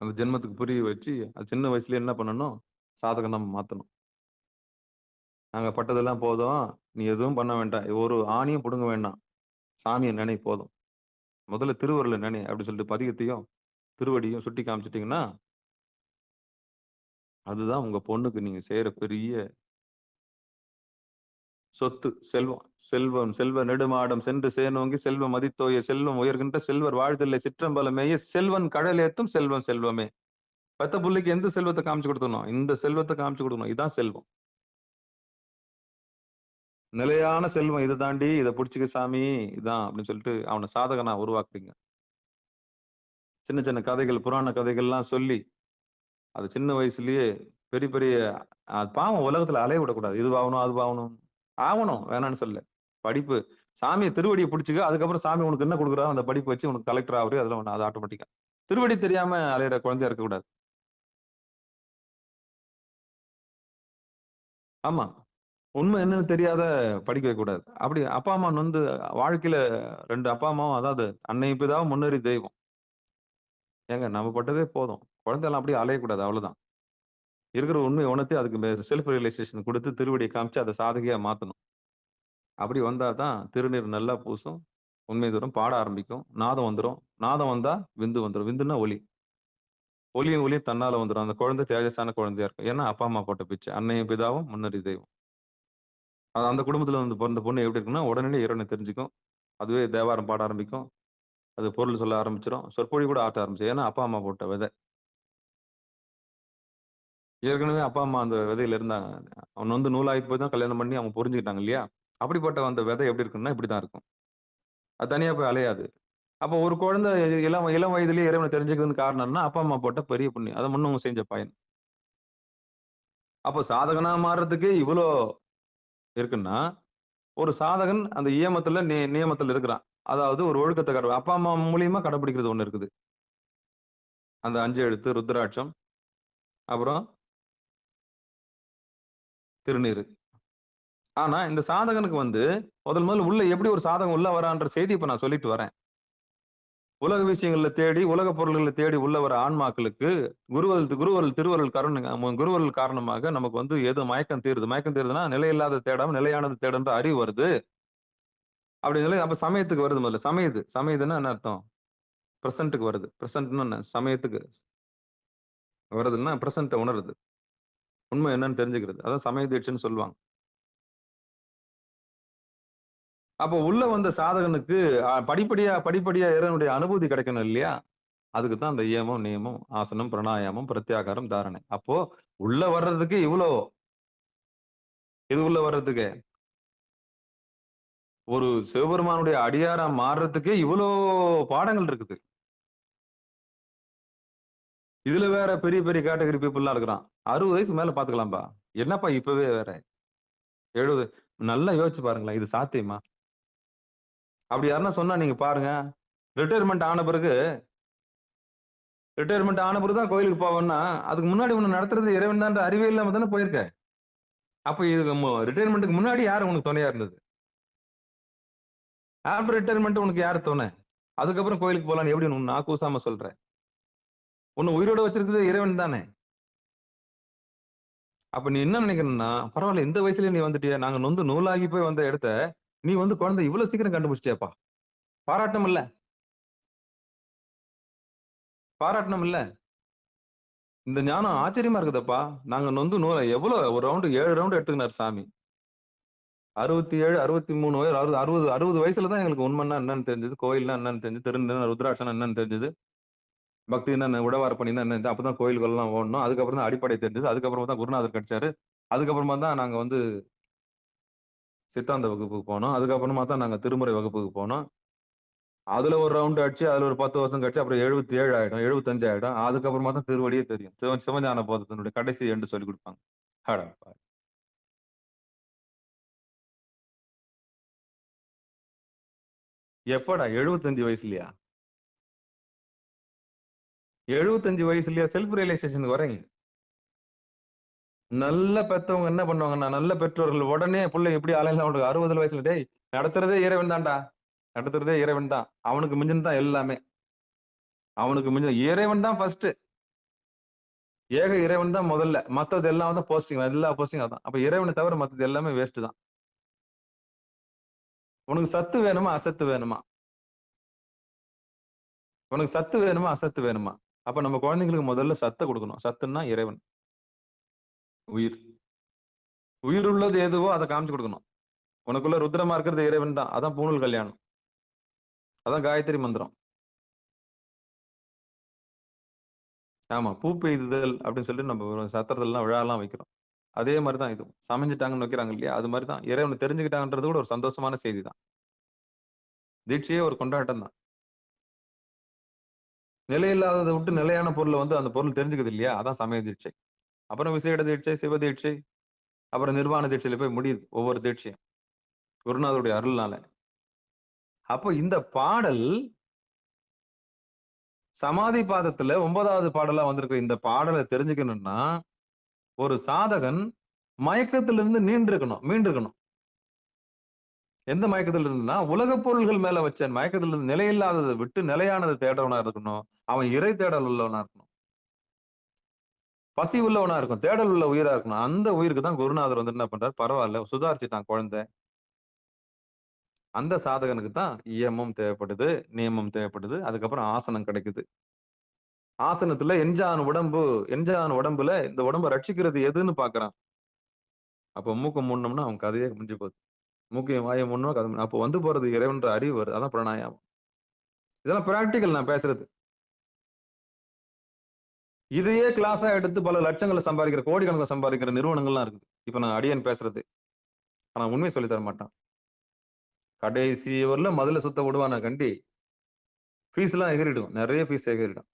அந்த ஜென்மத்துக்கு புரிய வச்சு அது சின்ன வயசுல என்ன பண்ணணும்? சாதகம் தான் மாத்தணும். நாங்க பட்டதெல்லாம் போதும். நீ எதுவும் பண்ண வேண்டாம். ஒரு ஆணியும் புடுங்க வேண்டாம். சாமியை நினை போதும். முதல்ல திருவருளை நினை அப்படி சொல்லிட்டு பதிகத்தையும் திருவடியும் சுட்டி காமிச்சிட்டீங்கன்னா அதுதான் உங்க பொண்ணுக்கு நீங்க செய்யற பெரிய சொத்து. செல்வம். செல்வ நெடுமாடம் சென்று சேனோங்கி செல்வ மதித்தோய செல்வம் உயர்கின்ற செல்வர் வாழ்தலை சிற்றம்பலமேய செல்வன் கடலேத்தும் செல்வம் செல்வமே. பெத்த புள்ளைக்கு எந்த செல்வத்தை காமிச்சு கொடுத்தணும்? இந்த செல்வத்தை காமிச்சு கொடுக்கணும். இதான் செல்வம். நிலையான செல்வம் இது தாண்டி இதை பிடிச்சிக்க சாமி இதான் அப்படின்னு சொல்லிட்டு அவனை சாதகனா உருவாக்குறீங்க. சின்ன சின்ன கதைகள் புராண கதைகள்லாம் சொல்லி அது சின்ன வயசுலயே பெரிய பெரிய பாவம் உலகத்துல அலைய விடக்கூடாது. இது ஆகணும் அது ஆகணும் ஆகணும் வேணான்னு சொல்ல. படிப்பு சாமியை திருவடியை பிடிச்சிக்க. அதுக்கப்புறம் சாமி உனக்கு என்ன கொடுக்குறாரோ அந்த படிப்பு வச்சு உனக்கு கலெக்டர் ஆகுது. அதெல்லாம் ஒண்ணு அது ஆட்டோமேட்டிக்கா. திருவடி தெரியாம அலையிற குழந்தையா இருக்கக்கூடாது. ஆமா. உண்மை என்னன்னு தெரியாத படிக்க வைக்கக்கூடாது. அப்படி அப்பா அம்மா வந்து வாழ்க்கையில 2 அப்பா அம்மாவும் அதாவது அன்னை பிதாவும் முன்னேறி தெய்வம். ஏங்க நம்ம பட்டதே போதும். குழந்தைலாம் அப்படியே அலையக்கூடாது. அவ்வளவுதான். இருக்கிற உண்மையை உணர்த்தி அதுக்கு செல்ஃப் ரியலைசேஷன் கொடுத்து திருவடியை காமிச்சு அதை சாதகையா மாத்தணும். அப்படி வந்தா தான் திருநீர் நல்லா பூசும். உண்மை தூரம் பாட ஆரம்பிக்கும். நாதம் வந்துரும். நாதம் வந்தா விந்து வந்துரும். விந்துன்னா ஒளி. ஒளியும் தன்னால வந்துரும். அந்த குழந்தை தேஜஸான குழந்தையா இருக்கும். ஏன்னா அப்பா அம்மா போட்ட பிச்சை. அன்னையும் பிதாவும் முன்னறி தெய்வம். அது அந்த குடும்பத்துல வந்து பிறந்த பொண்ணு எப்படி இருக்குன்னா உடனே இறைவனை தெரிஞ்சுக்கும். அதுவே தேவாரம் பாட ஆரம்பிக்கும். அது பொருள் சொல்ல ஆரம்பிச்சிடும். சொற்பொழி கூட ஆட்ட ஆரம்பிச்சிடும். ஏன்னா அப்பா அம்மா போட்ட விதை. ஏற்கனவே அப்பா அம்மா அந்த விதையில இருந்தாங்க. அவன் வந்து நூலாகி போய் தான் கல்யாணம் பண்ணி அவங்க புரிஞ்சுக்கிட்டாங்க இல்லையா? அப்படிப்பட்ட அந்த விதை எப்படி இருக்குன்னா இப்படிதான் இருக்கும். அது தனியா போய் அலையாது. அப்போ ஒரு குழந்தை இளம் இளம் வயதிலேயே இறைவனை தெரிஞ்சுக்கிறதுன்னு காரணம்னா அப்பா அம்மா போட்ட பெரிய புண்ணியம். அதை முன்னவங்க செஞ்ச பயன். அப்போ சாதகனா மாறுறதுக்கே இவ்வளோ இருக்குன்னா, ஒரு சாதகன் அந்த ஈயமத்துல நியமத்துல இருக்கிறான். அதாவது ஒரு ஒழுக்கத்தை அப்பா அம்மா மூலியமா கடைபிடிக்கிறது ஒண்ணு இருக்குது. அந்த 5 எழுத்து, ருத்ராட்சம், அப்புறம் திருநீறு. ஆனா இந்த சாதகனுக்கு முதல்ல உள்ள எப்படி ஒரு சாதகம் உள்ள வரான்ற செய்தி இப்ப நான் சொல்லிட்டு வரேன். உலக விஷயங்கள்ல தேடி, உலக பொருள்கள தேடி உள்ள வர ஆன்மாக்களுக்கு குருவருள் காரணமாக நமக்கு ஏதோ மயக்கம் தீருது. மயக்கம் தீருதுன்னா, நிலையில்லாத தேடாம நிலையானது தேடுன்ற அறிவு வருது. அப்படி அப்ப சமயத்துக்கு வருது முதல்ல. சமயதுன்னா என்ன அர்த்தம்? பிரசன்ட்க்கு வருது. பிரசன்ட்ன்னா என்ன? சமயத்துக்கு வருதுன்னா பிரசன்ட்ட உணருது. உண்மை என்னன்னு தெரிஞ்சுக்கிறது. அதான் சமய தீட்சைன்னு சொல்லுவாங்க. அப்போ உள்ள வந்த சாதகனுக்கு படிப்படியா இறைவனுடைய அனுபூதி கிடைக்கணும் இல்லையா? அதுக்கு தான் அந்த ஏமம், நியமம், ஆசனம், பிராணாயாமம், பிரத்யாகாரம், தாரணை. அப்போ உள்ள வர்றதுக்கு இது உள்ள வர்றதுக்கு ஒரு சிவபெருமானுடைய அடியாரா மாறுறதுக்கே இவ்வளோ பாடங்கள் இருக்குது. இதுல வேற பெரிய பெரிய கேட்டகரி பீப்புள்லாம் இருக்கிறான். 60 வயசு மேல பாத்துக்கலாம்பா. என்னப்பா இப்பவே வேற 70 நல்லா யோசிச்சு பாருங்களேன். இது சாத்தியமா? அப்படி யாருன்னா சொன்னா நீங்க பாருங்க. ரிட்டையர்மெண்ட் ஆன பிறகு தான் கோயிலுக்கு போவேன்னா, அதுக்கு முன்னாடி உன்னை நடத்துறது இறைவன் தான்ற அறிவே இல்லாம தானே போயிருக்க. அப்ப இது ரிட்டையர்மெண்ட்டுக்கு முன்னாடி யாரு உனக்கு துணையா இருந்தது? ஆஃப்டர் ரிட்டையர்மெண்ட் உனக்கு யாரு துணை? அதுக்கப்புறம் கோயிலுக்கு போலான்னு எப்படி உன்னை நான் கூசாம சொல்றேன்? உன்னை உயிரோட வச்சிருக்கிறது இறைவன் தானே. அப்ப நீ என்ன நினைக்கணும்னா, பரவாயில்ல இந்த வயசுலயே நீ வந்துட்டியா? நாங்க நொந்து நூலாகி போய் வந்த இடத்த நீ குழந்தை இவ்வளவு சீக்கிரம் கண்டுபிடிச்சிட்டியாப்பா. பாராட்டணும் இல்ல? பாராட்டணும் இல்ல? இந்த ஞானம் ஆச்சரியமா இருக்குதப்பா. நாங்க நொந்து நூல எவ்வளவு ஒரு ரவுண்டு 7 ரவுண்டு எடுத்துக்கினார் சாமி. 67, 63 வயசு 60 வயசுல தான் எங்களுக்கு உண்மைன்னா என்னன்னு தெரிஞ்சது. கோயில்னா என்னன்னு தெரிஞ்சது. திருநீறு, ருத்ராட்சம் என்னன்னு தெரிஞ்சது. பக்தின்னா என்ன, உடவார பண்ணினா என்ன, அப்பதான் கோயில்கள்லாம் ஓடணும். அதுக்கப்புறம் தான் அடிப்படை தெரிஞ்சது. அதுக்கப்புறமா தான் குருநாதர் கிடைச்சாரு. அதுக்கப்புறமா தான் நாங்க சித்தாந்த வகுப்புக்கு போனோம். அதுக்கப்புறமா தான் நாங்க திருமுறை வகுப்புக்கு போனோம். அதுல ஒரு ரவுண்ட் அடிச்சு, அதுல ஒரு 10 வருஷம் கழிச்சு அப்புறம் 77 ஆயிடும், 75 ஆயிடும். அதுக்கப்புறமா தான் திருவடியே தெரியும். சிவஞான போதத்தினுடைய கடைசி எண்டு சொல்லிக் கொடுப்பாங்க. அட பாவி. எப்படா 75 வயசுலயா? 75 வயசுலயா செல்ஃப் ரியலைசேஷனுக்கு வரீங்க? நல்ல பெத்தவங்க என்ன பண்ணுவாங்கன்னா, நல்ல பெற்றோர்கள் உடனே புள்ளை எப்படி அலையலாம் 60 வயசுல, டேய் நடத்துறதே இறைவன் தான்டா. நடத்துறதே இறைவன் தான். அவனுக்கு மிஞ்சின தான் எல்லாமே. அவனுக்கு மிஞ்சின இறைவன் தான் ஃபர்ஸ்ட். ஏக இறைவன் தான் முதல்ல. மத்தது எல்லாம் போஸ்டிங். எல்லா போஸ்டிங் அதான். அப்ப இறைவனை தவிர மத்தது எல்லாமே வேஸ்ட் தான். உனக்கு சத்து வேணுமா? அசத்து வேணுமா? உனக்கு சத்து வேணுமா? அசத்து வேணுமா? அப்ப நம்ம குழந்தைங்களுக்கு முதல்ல சத்தை கொடுக்கணும். சத்துன்னா இறைவன். உயிர். உயிர் உள்ளது எதுவோ அதை காமிச்சு கொடுக்கணும். உனக்குள்ள ருத்ரமா இருக்கிறது இறைவன் தான். அதான் பூணூல் கல்யாணம். அதான் காயத்ரி மந்திரம். ஆமா. பூ பெய்துதல் அப்படின்னு சொல்லிட்டு நம்ம சத்திரத்துல விழாலாம் வைக்கிறோம். அதே மாதிரிதான் இது. சமைஞ்சிட்டாங்கன்னு வைக்கிறாங்க இல்லையா? அது மாதிரிதான். இறைவனை தெரிஞ்சுக்கிட்டாங்கன்றது கூட ஒரு சந்தோஷமான செய்தி தான். தீட்சையே ஒரு கொண்டாட்டம் தான். நிலையில்லாததை விட்டு நிலையான பொருளை அந்த பொருள் தெரிஞ்சுக்குது இல்லையா? அதான் சமய தீட்சை. அப்புறம் விசேட தீட்சை, சிவ தீட்சை, அப்புறம் நிர்வாண தீட்சையில போய் முடியுது ஒவ்வொரு தீட்சையும். குருநாதருடைய அருள்னால. அப்போ இந்த பாடல் சமாதி பாதத்துல 9வது பாடலா வந்திருக்கு. இந்த பாடலை தெரிஞ்சுக்கணும்னா ஒரு சாதகன் மயக்கத்திலிருந்து மீண்டிருக்கணும். எந்த மயக்கத்துல இருந்துன்னா, உலக பொருள்கள் மேல வச்ச மயக்கத்துல இருந்து நிலையில்லாததை விட்டு நிலையானதை தேடுறவனா இருக்கணும். அவன் இறை தேடல் உள்ளவனா இருக்கணும். பசி உள்ளவனா இருக்கும். தேடல் உள்ள உயிரா இருக்கணும். அந்த உயிருக்கு தான் குருநாதர் என்ன பண்றாரு? பரவாயில்ல, சுதாரிச்சுட்டான் குழந்தை. அந்த சாதகனுக்கு தான் இயமம் தேவைப்படுது, நியமம் தேவைப்படுது. அதுக்கப்புறம் ஆசனம் கிடைக்குது. ஆசனத்துல எஞ்சான் உடம்புல இந்த உடம்பை ரட்சிக்கிறது எதுன்னு பாக்குறான். அப்ப மூக்க மூடணும்னா அவன் கதையே முடிஞ்சு போகுது. மூக்கையும் வாயை மூடணும் கதை. அப்போ போறது இறைவன்ற அறிவு வருது. அதான் பிராணாயாமம். இதெல்லாம் பிராக்டிக்கல் நான் பேசுறது. இதையே கிளாஸா எடுத்து பல லட்சங்களை சம்பாதிக்கிற, கோடிக்கணக்கில் சம்பாதிக்கிற நிறுவனங்கள்லாம் இருக்குது. இப்ப நான் அடியன் பேசுறது. ஆனா உண்மையை சொல்லி தர மாட்டான். கடைசி வரல மதுல சுத்த விடுவானா கண்டி. ஃபீஸ்லாம் எகிறிடும். நிறைய ஃபீஸ் எகிறிடும்.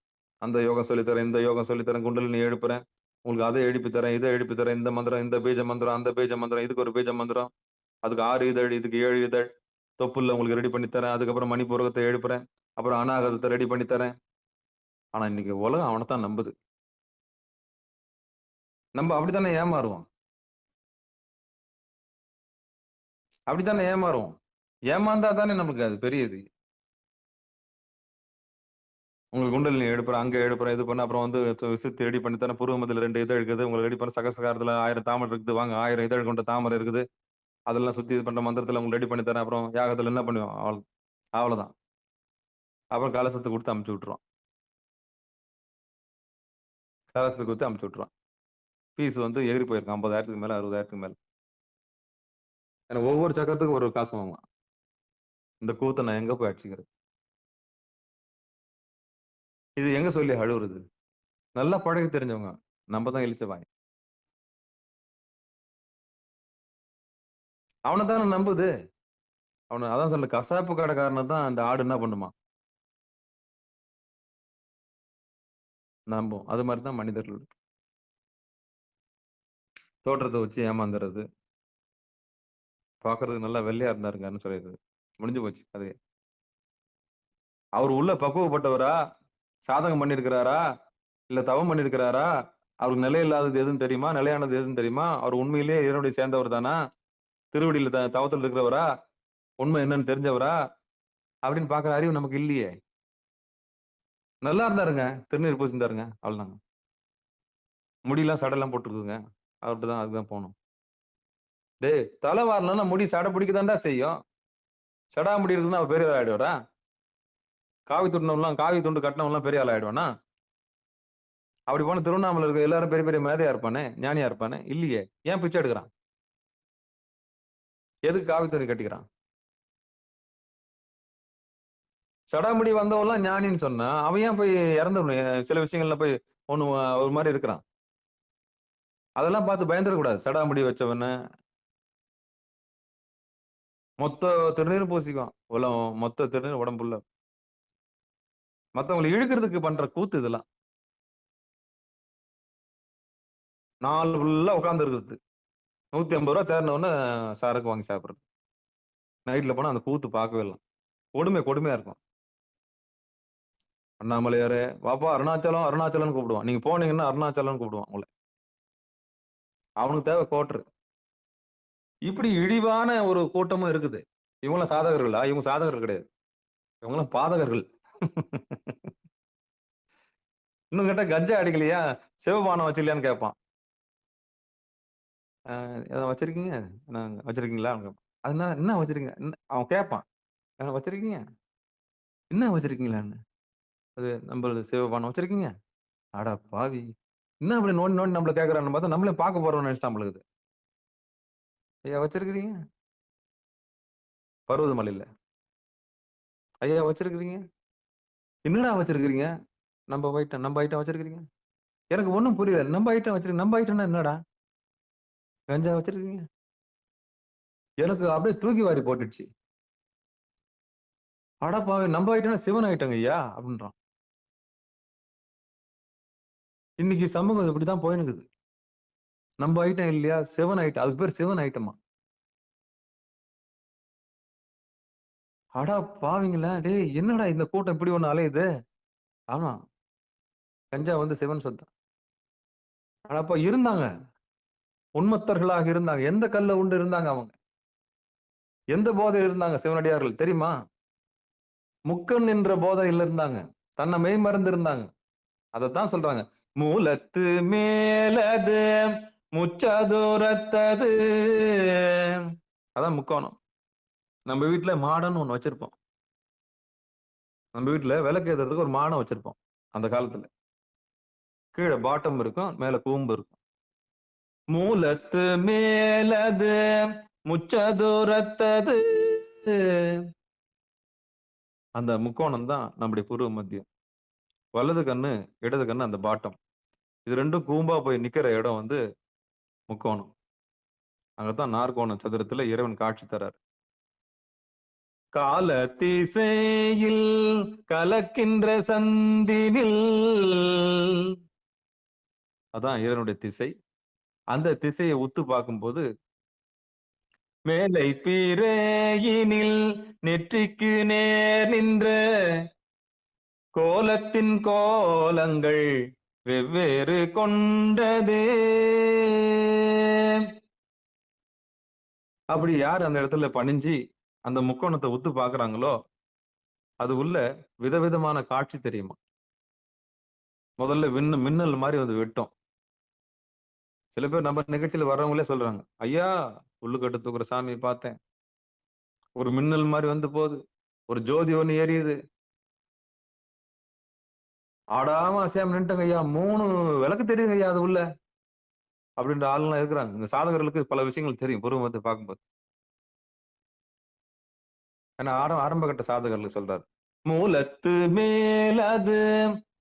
அந்த யோகம் சொல்லித்தரேன், இந்த யோகம் சொல்லித்தரேன், குண்டலினி எழுப்புறேன், உங்களுக்கு அதை எழுப்பி தரேன், இதை எழுப்பி தரேன், இந்த மந்திரம், இந்த பீஜ மந்திரம், அந்த பீஜ மந்திரம், இதுக்கு ஒரு பீஜ மந்திரம், அதுக்கு 6 இதழ், இதுக்கு 7 இதழ், தொப்புள்ள உங்களுக்கு ரெடி பண்ணி தரேன். அதுக்கப்புறம் மணிப்பூரகத்தை எழுப்புறேன். அப்புறம் அநாகதத்தை ரெடி பண்ணி தரேன். ஆனா இன்னைக்கு உலகம் அவனைத்தான் நம்புது. நம்ம அப்படித்தானே ஏமாறுவோம். அப்படித்தானே ஏமாறுவோம். ஏமாந்தா தானே நமக்கு அது பெரியது. உங்களுக்கு குண்டலினி எழுப்புறேன், அங்க எழுப்புறேன், இது பண்ண அப்புறம் வந்து விசித்து ரெடி பண்ணி தரேன். புருவமத்தில 2 இதழ் இருக்குது. உங்களுக்கு ரெடி பண்ண சகஸ்ரகாரத்துல 1000 தாமரை இருக்குது. வாங்க 1000 இதழ் கொண்ட தாமரை இருக்குது. அதெல்லாம் சுத்தி இது பண்ற மந்திரத்துல உங்களுக்கு ரெடி பண்ணி தரேன். அப்புறம் யாகத்துல என்ன பண்ணுவோம்? அவ்வளவுதான். அப்புறம் கலசத்தை கொடுத்து அமுச்சு விட்டுருவான். கலசத்தை கொடுத்து அமுச்சு விட்டுருவான். ஃபீஸ் வந்து எகிரி போயிருக்கும். 50,000க்கு மேல, 60,000க்கு மேல. ஏன்னா ஒவ்வொரு சக்கரத்துக்கும் ஒரு காசு வாங்குவான். இந்த கூத்தை நான் எங்க போய் அடிச்சுக்கிறது? இது எங்க சொல்லி அழுவுறது? நல்லா பழகி தெரிஞ்சவங்க. நம்ம தான் இழிச்ச வாய். அவனை தானே நம்புது. அவன அதான் சொல்ல கசாப்பு கடைக்காரனை தான் அந்த ஆடு என்ன பண்ணுமா? நம்பும். அது மாதிரி தான் மனிதர்கள். தோற்றத்தை வச்சு ஏமாந்துறது. பார்க்கறதுக்கு நல்லா வெள்ளையா இருந்தாருங்கன்னு சொல்லிடுறது. முடிஞ்சு போச்சு கதையே. அவர் உள்ள பக்குவப்பட்டவரா? சாதகம் பண்ணியிருக்கிறாரா? இல்ல தவம் பண்ணியிருக்கிறாரா? அவருக்கு நிலை இல்லாதது எதுன்னு தெரியுமா? நிலையானது எதுன்னு தெரியுமா? அவர் உண்மையிலேயே இறைவனை சேர்ந்தவர் தானா? திருவடியில தவத்துல இருக்கிறவரா? உண்மை என்னன்னு தெரிஞ்சவரா? அப்படின்னு பார்க்கிற அறிவு நமக்கு இல்லையே. நல்லா இருந்தாருங்க. திருநீர் பூசிந்தாருங்க. அவ்வளவுதாங்க. முடியெல்லாம் சடையெல்லாம் போட்டுருக்குங்க. அவர்கிட்ட தான் அதுதான் போகணும். டேய் தலை வாரணும்னா முடி சடை பிடிக்கதான்டா செய்யும். சடா முடி இருக்குன்னா அவர் பெரிய ஆள் ஆயிடுவாரா? காவி துண்டு கட்டினவன்லாம் பெரிய ஆள் ஆயிடுவானா? அப்படி போன திருவண்ணாமலை இருக்க எல்லாரும் பெரிய பெரிய மேதையா இருப்பானே, ஞானியா இருப்பானே? இல்லையே. ஏன் பிச்சை எடுக்கிறான்? எதுக்கு காவி துணி கட்டிக்கிறான்? சடாமுடி வந்தவன்லாம் ஞானின்னு சொன்னா அவன் ஏன் போய் இறந்துடணும்? சில விஷயங்கள்ல போய் ஒண்ணு ஒரு மாதிரி இருக்கிறான். அதெல்லாம் பார்த்து பயந்துடக்கூடாது. சடாமுடி வச்சவன மொத்த திருநீரும் பூசிக்குவான். மொத்த திருநீர் உடம்புள்ள. மத்தவங்களை இழுக்கிறதுக்கு பண்ற கூத்து இதெல்லாம். நாள் ஃபுல்லா உட்கார்ந்து இருக்கிறது. 150 ரூபா தேர்னவொன்னு சரக்கு வாங்கி சாப்பிடுறது. நைட்ல போனா அந்த கூத்து பார்க்கவே இல்லை. கொடுமையா இருக்கும். அண்ணாமலையாரே வாப்பா அருணாச்சலம் அருணாச்சலம்னு கூப்பிடுவான். நீங்க போனீங்கன்னா அருணாச்சலம்னு கூப்பிடுவான் உங்களை. அவனுக்கு தேவை கோட்ரு. இப்படி இழிவான ஒரு கூட்டமும் இருக்குது. இவங்களாம் சாதகர்களா? இவங்க சாதகர்கள் கிடையாது. இவங்களாம் பாதகர்கள். இன்னும் கேட்டா கஞ்சா அடிக்கலையா? சிவபானம் வச்சிருக்கலையான்னு கேட்பான். வச்சிருக்கீங்க? வச்சிருக்கீங்களா? அதனால என்ன வச்சிருக்கீங்க? அவன் கேட்பான். வச்சிருக்கீங்க? என்ன வச்சிருக்கீங்களான்னு. அது நம்மளது சிவபானம் வச்சிருக்கீங்க? அட பாவி! என்ன அப்படி நோண்டி நோண்டி நம்மள கேட்கறான்னு பார்த்தா நம்மளே பார்க்க போறோம்னு நினைச்சிட்டான் நம்மளுக்கு. ஐயா வச்சிருக்கிறீங்க? பர்வதமலையில. ஐயா வச்சிருக்கிறீங்க? என்னடா வச்சிருக்கிறீங்க? நம்ம ஐட்டம் வச்சிருக்கிறீங்க? எனக்கு ஒண்ணும் புரியல. நம்ம ஐட்டம் வச்சிருக்கீங்க. நம்ம ஐட்டம்னா என்னடா? கஞ்சா வச்சிருக்கீங்க? எனக்கு அப்படியே தூக்கி வாரி போட்டுடுச்சு. அடப்பாவி நம்ம ஐட்டம்னா சிவன் ஐட்டங்க ஐயா அப்படின்றான். இன்னைக்கு சமூகம் இப்படிதான் போயினுக்குது. நம்ம ஐட்டம் இல்லையா? சிவன் ஐட்டம். அதுக்கு பேர் சிவன் ஐட்டமா? அடா பாவிங்களா டேய் என்னடா இந்த கூட்டம் இப்படி ஒண்ணு அலையுது? ஆமா கஞ்சா வந்து சிவன் சொந்தம். ஆனா அப்ப இருந்தாங்க. உண்மத்தர்களாக இருந்தாங்க. எந்த கல்ல உண்டு இருந்தாங்க அவங்க? எந்த போதையில் இருந்தாங்க சிவனடியார்கள் தெரியுமா? முக்கன் என்ற போதையில் இருந்தாங்க. தன்னை மெய் மறந்து இருந்தாங்க. அதத்தான் சொல்றாங்க. மூலத்து மேலது முச்சதுரத்தது. அதான் முக்கோணம். நம்ம வீட்டுல மாடன்னு ஒண்ணு வச்சிருப்போம். நம்ம வீட்டுல விளக்கு ஏத்துறதுக்கு ஒரு மாடம் வச்சிருப்போம். அந்த காலத்துல கீழே பாட்டம் இருக்கும், மேல கூம்பு இருக்கும். மூலத்து மேலது முச்சதுரத்தது. அந்த முக்கோணம் தான் நம்முடைய பூர்வ மத்தியம். வலது கண்ணு இடது கண்ணு அந்த பாட்டம். இது ரெண்டும் கூம்பா போய் நிக்கிற இடம் வந்து முக்கோணம். அங்கதான் நாற்கோண சதுரத்துல இறைவன் காட்சி தரார். கால திசையில் கலக்கின்ற சந்தினில், அதான் இறைவனுடைய திசை. அந்த திசையை உத்து பார்க்கும்போது, மேலை பிறையினில் நெற்றிக்கு நேர் நின்ற கோலத்தின் கோலங்கள் வெவ்வேறு கொண்டதே. அப்படி யார் அந்த இடத்துல பணிஞ்சு அந்த முக்கோணத்தை உத்து பாக்குறாங்களோ, அது உள்ள விதவிதமான காட்சி தெரியுமா. முதல்ல மின்னல் மாதிரி வந்து வெட்டும். சில பேர் நம்ம நிகழ்ச்சியில வர்றவங்களே சொல்றாங்க, ஐயா உள்ளுக்கட்டு தூக்குற சாமியை பார்த்தேன், ஒரு மின்னல் மாதிரி வந்து போகுது, ஒரு ஜோதி ஒண்ணு எரியுது, ஆடாம அசையாம நின்றுங்க ஐயா, 3 விளக்கு தெரியுங்க ஐயா அது உள்ள, அப்படின்ற ஆளுலாம் இருக்கிறாங்க. இந்த சாதகர்களுக்கு பல விஷயங்கள் தெரியும் புருவத்தை பார்க்கும்போது. ஏன்னா ஆரம்ப கட்ட சாதகர்கள் சொல்றாரு, மூலத்து மேலது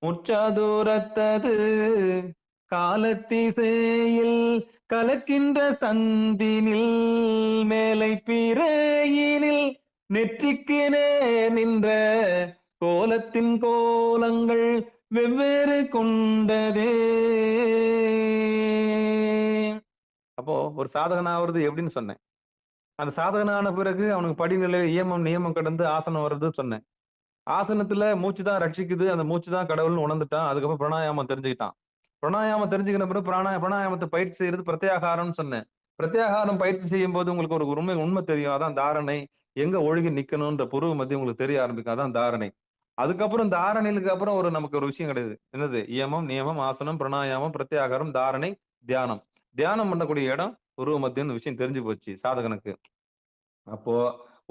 முற்றாதூரத்தது காலத்திசையில் கலக்கின்ற சந்தினில் மேலை பிறையினில் நெற்றிக்கு நேர் நின்ற கோலத்தின் கோலங்கள் வெவ்வேறு கொண்டதே. அப்போ ஒரு சாதகன் ஆவறது எப்படின்னு சொன்னேன். அந்த சாதகனான பிறகு அவனுக்கு படிநிலை நியமம் கடந்து ஆசனம் வர்றதுன்னு சொன்னேன். ஆசனத்துல மூச்சு தான் ரட்சிக்குது, அந்த மூச்சு தான் கடவுள்னு உணர்ந்துட்டான். அதுக்கப்புறம் பிராணாயாமம் தெரிஞ்சுக்கிட்டான். பிராணாயாமம் தெரிஞ்சுக்கின பிறகு பிராணாயாமத்தை பயிற்சி செய்யறது பிரத்யாகாரம்னு சொன்னேன். பிரத்யாகாரம் பயிற்சி செய்யும் போது உங்களுக்கு ஒரு உண்மை தெரியும். அதான் தாரணை. எங்க ஒழுகி நிக்கணும்ன்ற புருவ மத்தியம் உங்களுக்கு தெரிய ஆரம்பிக்கும். அதான் தாரணை. அதுக்கப்புறம் தாரணைக்கு அப்புறம் நமக்கு ஒரு விஷயம் கிடையாது. என்னது? இயமம், நியமம், ஆசனம், பிராணாயாமம், பிரத்யாகாரம், தாரணை, தியானம். தியானம் பண்ணக்கூடிய இடம் புருவ மத்தியம் விஷயம் தெரிஞ்சு போச்சு சாதகனுக்கு. அப்போ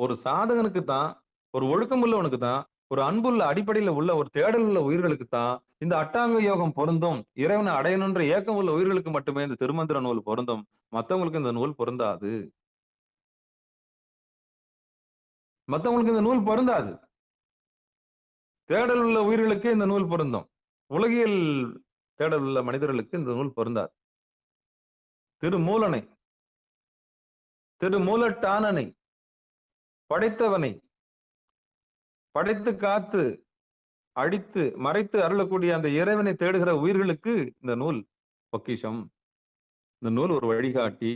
ஒரு சாதகனுக்கு தான், ஒரு ஒழுக்கம் உள்ளவனுக்கு தான், ஒரு அன்புள்ள அடிப்படையில உள்ள ஒரு தேடல் உள்ள உயிர்களுக்கு தான் இந்த அட்டாங்க யோகம் பொருந்தும். இறைவனை அடையணுன்ற ஏக்கம் உள்ள உயிர்களுக்கு மட்டுமே இந்த திருமந்திர நூல் பொருந்தும். மத்தவங்களுக்கு இந்த நூல் பொருந்தாது. மத்தவங்களுக்கு இந்த நூல் பொருந்தாது. தேடல் உள்ள உயிர்களுக்கு இந்த நூல் பொருந்தும். உலகியல் தேடல் உள்ள மனிதர்களுக்கு இந்த நூல் பொருந்தாது. திருமூலனை, திருமூலட்டானனை, படைத்தவனை, படைத்து காத்து அழித்து மறைத்து அருளக்கூடிய அந்த இறைவனை தேடுகிற உயிர்களுக்கு இந்த நூல் பொக்கிஷம். இந்த நூல் ஒரு வழிகாட்டி.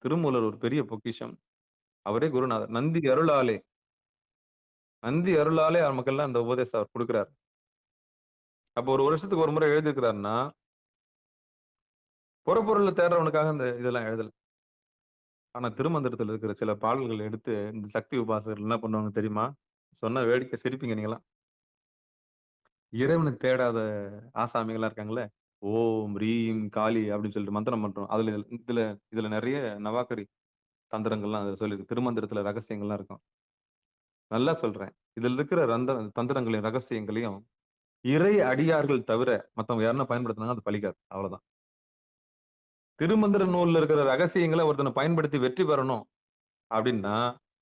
திருமூலர் ஒரு பெரிய பொக்கிஷம். அவரே குருநாதர். நந்தி அருளாலே நமக்கெல்லாம் அந்த உபதேசம் அவர் கொடுக்கிறார். அப்போ ஒரு வருஷத்துக்கு ஒரு முறை எழுதியிருக்கிறாருன்னா, புறப்பொருளை தேடுறவனுக்காக இந்த இதெல்லாம் எழுதல. ஆனா திருமந்திரத்தில் இருக்கிற சில பாடல்கள் எடுத்து இந்த சக்தி உபாசகர்கள் என்ன பண்ணுவாங்க தெரியுமா? சொன்ன வேடிக்கை சிரிப்பீங்க நீங்களாம். இறைவனை தேடாத ஆசாமிகளா இருக்காங்களே, ஓம் ரீம் காளி அப்படின்னு சொல்லிட்டு மந்திரம் பண்றோம். இதுல நிறைய நவாக்கரி தந்திரங்கள்லாம் அதுல சொல்லியிருக்கு. திருமந்திரத்துல ரகசியங்கள்லாம் இருக்கும். நல்லா சொல்றேன். இதுல இருக்கிற தந்திரங்களையும் ரகசியங்களையும் இறை அடியார்கள் தவிர மத்தவங்க யாருன்னா பயன்படுத்தினாங்க அது பலிக்காது. அவ்வளவுதான். திருமந்திர நூல்ல இருக்கிற ரகசியங்களை ஒருத்தனை பயன்படுத்தி வெற்றி பெறணும் அப்படின்னா,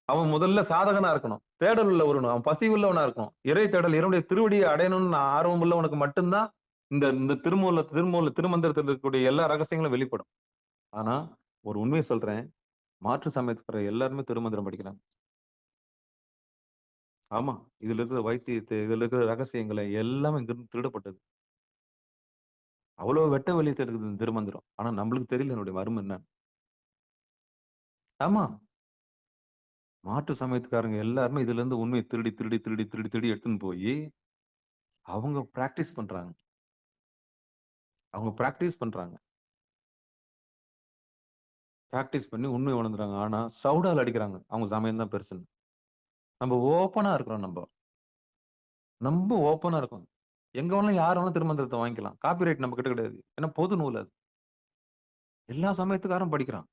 அவன் முதல்ல சாதகனா இருக்கணும். தேடல் உள்ள அவன் பசி உள்ளவனா இருக்கணும். இறை தேடல், இறைவனுடைய திருவடியை அடையணும்னு ஆர்வம் உள்ளவனுக்கு மட்டும்தான் இந்த திருமந்திரத்தில் இருக்கக்கூடிய எல்லா ரகசியங்களும் வெளிப்படும். ஆனா ஒரு உண்மையை சொல்றேன், மாற்று சமயத்துக்கு எல்லாருமே திருமந்திரம் படிக்கிறாங்க. ஆமா, இதுல இருக்கிற வைத்தியத்தை, இதுல இருக்கிற ரகசியங்களை எல்லாமே இங்கிருந்து திருடப்பட்டது. அவ்வளவு வெட்ட வெளியே இருக்குது இந்த திருமந்திரம். ஆனா நம்மளுக்கு தெரியல என்னுடைய மர்மம் என்ன. ஆமா, மாற்று சமயத்துக்காரங்க எல்லாருமே இதுல இருந்து உண்மையை திருடி திருடி திருடி திருடி திருடி எடுத்துன்னு போய் அவங்க பிராக்டிஸ் பண்றாங்க. பிராக்டிஸ் பண்ணி உண்மையை உணர்ந்துறாங்க. ஆனா சவுடால் அடிக்கிறாங்க. அவங்க சமயம் தான் பெருசுன்னு. நம்ம ஓப்பனா இருக்கிறோம். நம்ம ஓப்பனா இருக்கும். எங்க வேணாலும் யார் வேணாலும் திருமந்திரத்தை வாங்கிக்கலாம். காப்பிரைட் நம்ம கிட்ட கிடையாது. ஏன்னா பொது நூல் அது. எல்லா சமயத்துக்காரும் படிக்கிறான்.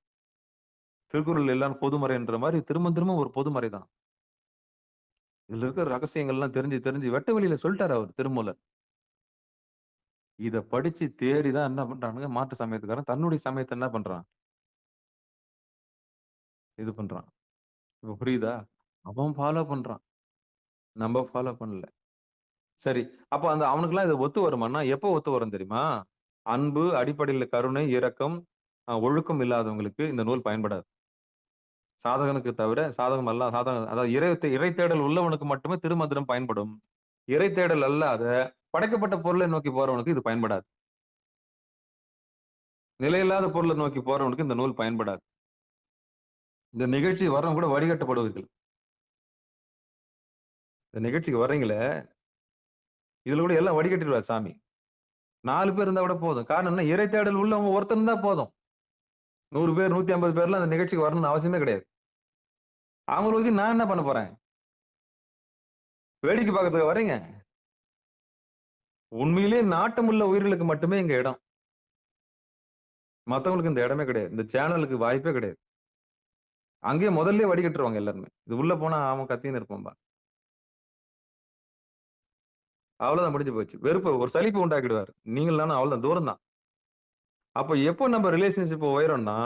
திருக்குறள் எல்லாரும் பொதுமறைன்ற மாதிரி திருமந்திரமும் ஒரு பொதுமறை தான். இதுல இருக்கிற ரகசியங்கள்லாம் தெரிஞ்சு வெட்ட வெளியில சொல்லிட்டாரு அவர் திருமூலர். இத படிச்சு தேடிதான் என்ன பண்றானுங்க மாற்று சமயத்துக்காரன் தன்னுடைய சமயத்தை என்ன பண்றான், இது பண்றான். இப்ப புரியுதா? அவன் ஃபாலோ பண்றான், நம்ம ஃபாலோ பண்ணல. சரி, அப்ப அந்த அவனுக்குலாம் இது ஒத்து வருமானா எப்போ ஒத்து வரும் தெரியுமா? அன்பு, அடிப்படையில கருணை, இரக்கம், ஒழுக்கம் இல்லாதவங்களுக்கு இந்த நூல் பயன்படாது. சாதகனுக்கு தவிர சாதகம் அல்ல சாதகம் அதாவது இறை தேடல் உள்ளவனுக்கு மட்டுமே திருமந்திரம் பயன்படும். இறை தேடல் அல்லாத படைக்கப்பட்ட பொருளை நோக்கி போறவனுக்கு இது பயன்படாது. நிலையில்லாத பொருளை நோக்கி போறவனுக்கு இந்த நூல் பயன்படாது. இந்த நிகழ்ச்சி வர்றவங்க கூட வடிகட்டப்படுவீர்கள். இந்த நிகழ்ச்சிக்கு வர்றீங்களே, இதுல கூட எல்லாம் வடிகட்டிடுவார் சாமி. 4 பேர் இருந்தா கூட போதும். காரணம் என்ன? இறை தேடல் உள்ளவங்க ஒருத்தன் தான் போதும். 100 பேர் 150 பேர்லாம் அந்த நிகழ்ச்சிக்கு வரணும்னு அவசியமே கிடையாது. அவங்கள வச்சு நான் என்ன பண்ண போறேன்? வேடிக்கை பார்க்கறதுக்கு வரீங்க. உண்மையிலேயே நாட்டமுள்ள உயிர்களுக்கு மட்டுமே இங்க இடம். மத்தவங்களுக்கு இந்த இடமே கிடையாது. இந்த சேனலுக்கு வாய்ப்பே கிடையாது. அங்கேயே முதல்லயே வடிகட்டுருவாங்க எல்லாருமே. இது உள்ள போனா அவன் கத்தின்னு இருப்பான்பா. அவ்வளவுதான் முடிஞ்சு போச்சு. வெறுப்பு ஒரு சலிப்பு உண்டாக்கிடுவாரு. நீங்கள் நானும் அவ்வளவுதான் தூரம் தான். அப்ப எப்போ நம்ம ரிலேஷன்ஷிப் உயரோம்னா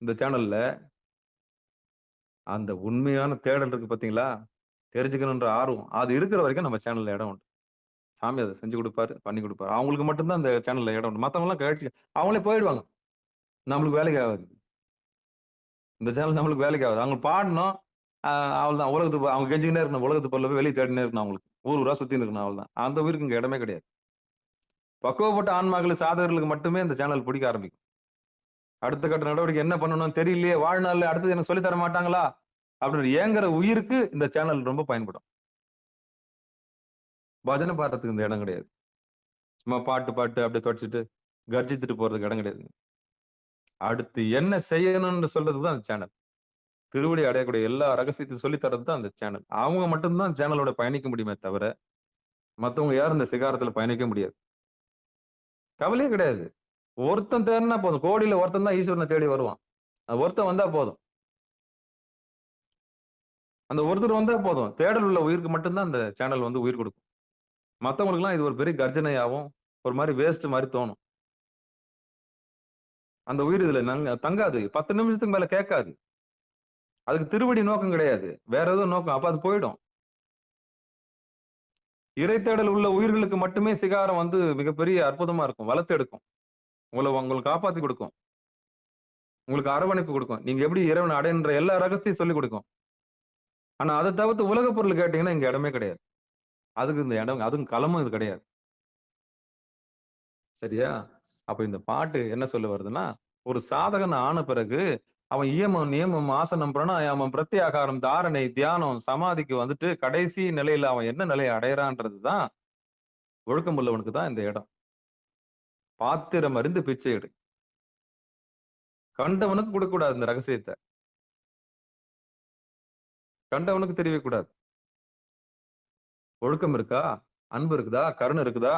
இந்த சேனல்ல அந்த உண்மையான தேடல் இருக்கு பாத்தீங்களா? தெரிஞ்சுக்கணுன்ற ஆர்வம் அது இருக்கிற வரைக்கும் நம்ம சேனல்ல இடம் உண்டு. சாமி அதை செஞ்சு கொடுப்பாரு, பண்ணி கொடுப்பாரு. அவங்களுக்கு மட்டும்தான் இந்த சேனல்ல இடம் உண்டு. மத்தவங்க எல்லாம் கழிச்சு அவங்களே போயிடுவாங்க. நம்மளுக்கு வேலைக்கு ஆகாது. இந்த சேனல் நம்மளுக்கு வேலைக்கு ஆகாது. அவங்க பாடணும். அவ்வளவுதான் உலகத்துக்கு அவங்க கெஞ்சிக்கிட்டே இருக்கணும். உலகத்து பொருளை போய் வெளியே தேடினே இருக்கணும் அவங்களுக்கு. ஊர் ஊரா சுத்தி இருக்கணும் அவ்வளவுதான். அந்த உயிருக்கு இங்க இடமே கிடையாது. பக்குவப்பட்ட ஆன்மாக்கள் சாதகர்களுக்கு மட்டுமே இந்த சேனல் பிடிக்க ஆரம்பிக்கும். அடுத்த கட்ட நடவடிக்கை என்ன பண்ணணும்னு தெரியலையே, வாழ்நாள்ல அடுத்தது எனக்கு சொல்லி தர மாட்டாங்களா அப்படின்னு ஏங்குற உயிருக்கு இந்த சேனல் ரொம்ப பயன்படும். பஜனை பாடுறதுக்கு இந்த இடம் கிடையாது. சும்மா பாட்டு அப்படியே தொடச்சிட்டு கர்ஜித்துட்டு போறதுக்கு இடம் கிடையாது. அடுத்து என்ன செய்யணும்னு சொல்றதுதான் அந்த சேனல். திருவடி அடையக்கூடிய எல்லா ரகசியத்தையும் சொல்லி தர்றது தான் அந்த சேனல். அவங்க மட்டும்தான் சேனலோட பயணிக்க முடியுமே தவிர மத்தவங்க யாரும் இந்த சிகாரத்துல பயணிக்க முடியாது. கவலையே கிடையாது. ஒருத்தன் தேடினா போதும். கோடியில ஒருத்தன் தான் ஈஸ்வரனை தேடி வருவான். ஒருத்தன் வந்தா போதும். அந்த ஒருத்தர் வந்தா போதும். தேடல் உள்ள உயிருக்கு மட்டும்தான் அந்த சேனல் வந்து உயிர் கொடுக்கும். மத்தவங்களுக்கு எல்லாம் இது ஒரு பெரிய கர்ஜனையாவும் ஒரு மாதிரி வேஸ்ட் மாதிரி தோணும். அந்த உயிர் இதுல தங்காது. 10 நிமிஷத்துக்கு மேல கேட்காது. அதுக்கு திருவடி நோக்கம் கிடையாது. வேற ஏதோ நோக்கம். அப்ப அது போயிடும். இறை தேடல் உள்ள உயிர்களுக்கு மட்டுமே சிகாரம் வந்து மிகப்பெரிய அற்புதமா இருக்கும். வளர்த்து எடுக்கும். உங்களுக்கு காப்பாத்தி கொடுக்கும். உங்களுக்கு அரவணைப்பு கொடுக்கும். நீங்க எப்படி இறைவனை அடைன்ற எல்லா ரகசியம் சொல்லிக் கொடுக்கும். ஆனா அதை தவிர்த்து உலக பொருள் கேட்டீங்கன்னா இங்க இடமே கிடையாது. அதுக்கு இந்த இடம் அதுவும் களமும் இது கிடையாது. சரியா? அப்ப இந்த பாட்டு என்ன சொல்ல வருதுன்னா, ஒரு சாதகன் ஆன பிறகு அவன் இயமம், நியமம், ஆசனம், பிராணாயாமம், பிரத்யாகாரம், தாரணை, தியானம், சமாதிக்கு வந்துட்டு கடைசி நிலையில அவன் என்ன நிலையை அடையறான்றதுதான் ஒழுக்கம் உள்ளவனுக்கு தான் இந்த இடம். பாத்திரம் அறிந்து பிச்சை எடு. கண்டவனுக்கு கொடுக்க கூடாது இந்த ரகசியத்தை. கண்டவனுக்கு தெரியவே கூடாது. ஒழுக்கம் இருக்கா? அன்பு இருக்குதா? கருணை இருக்குதா?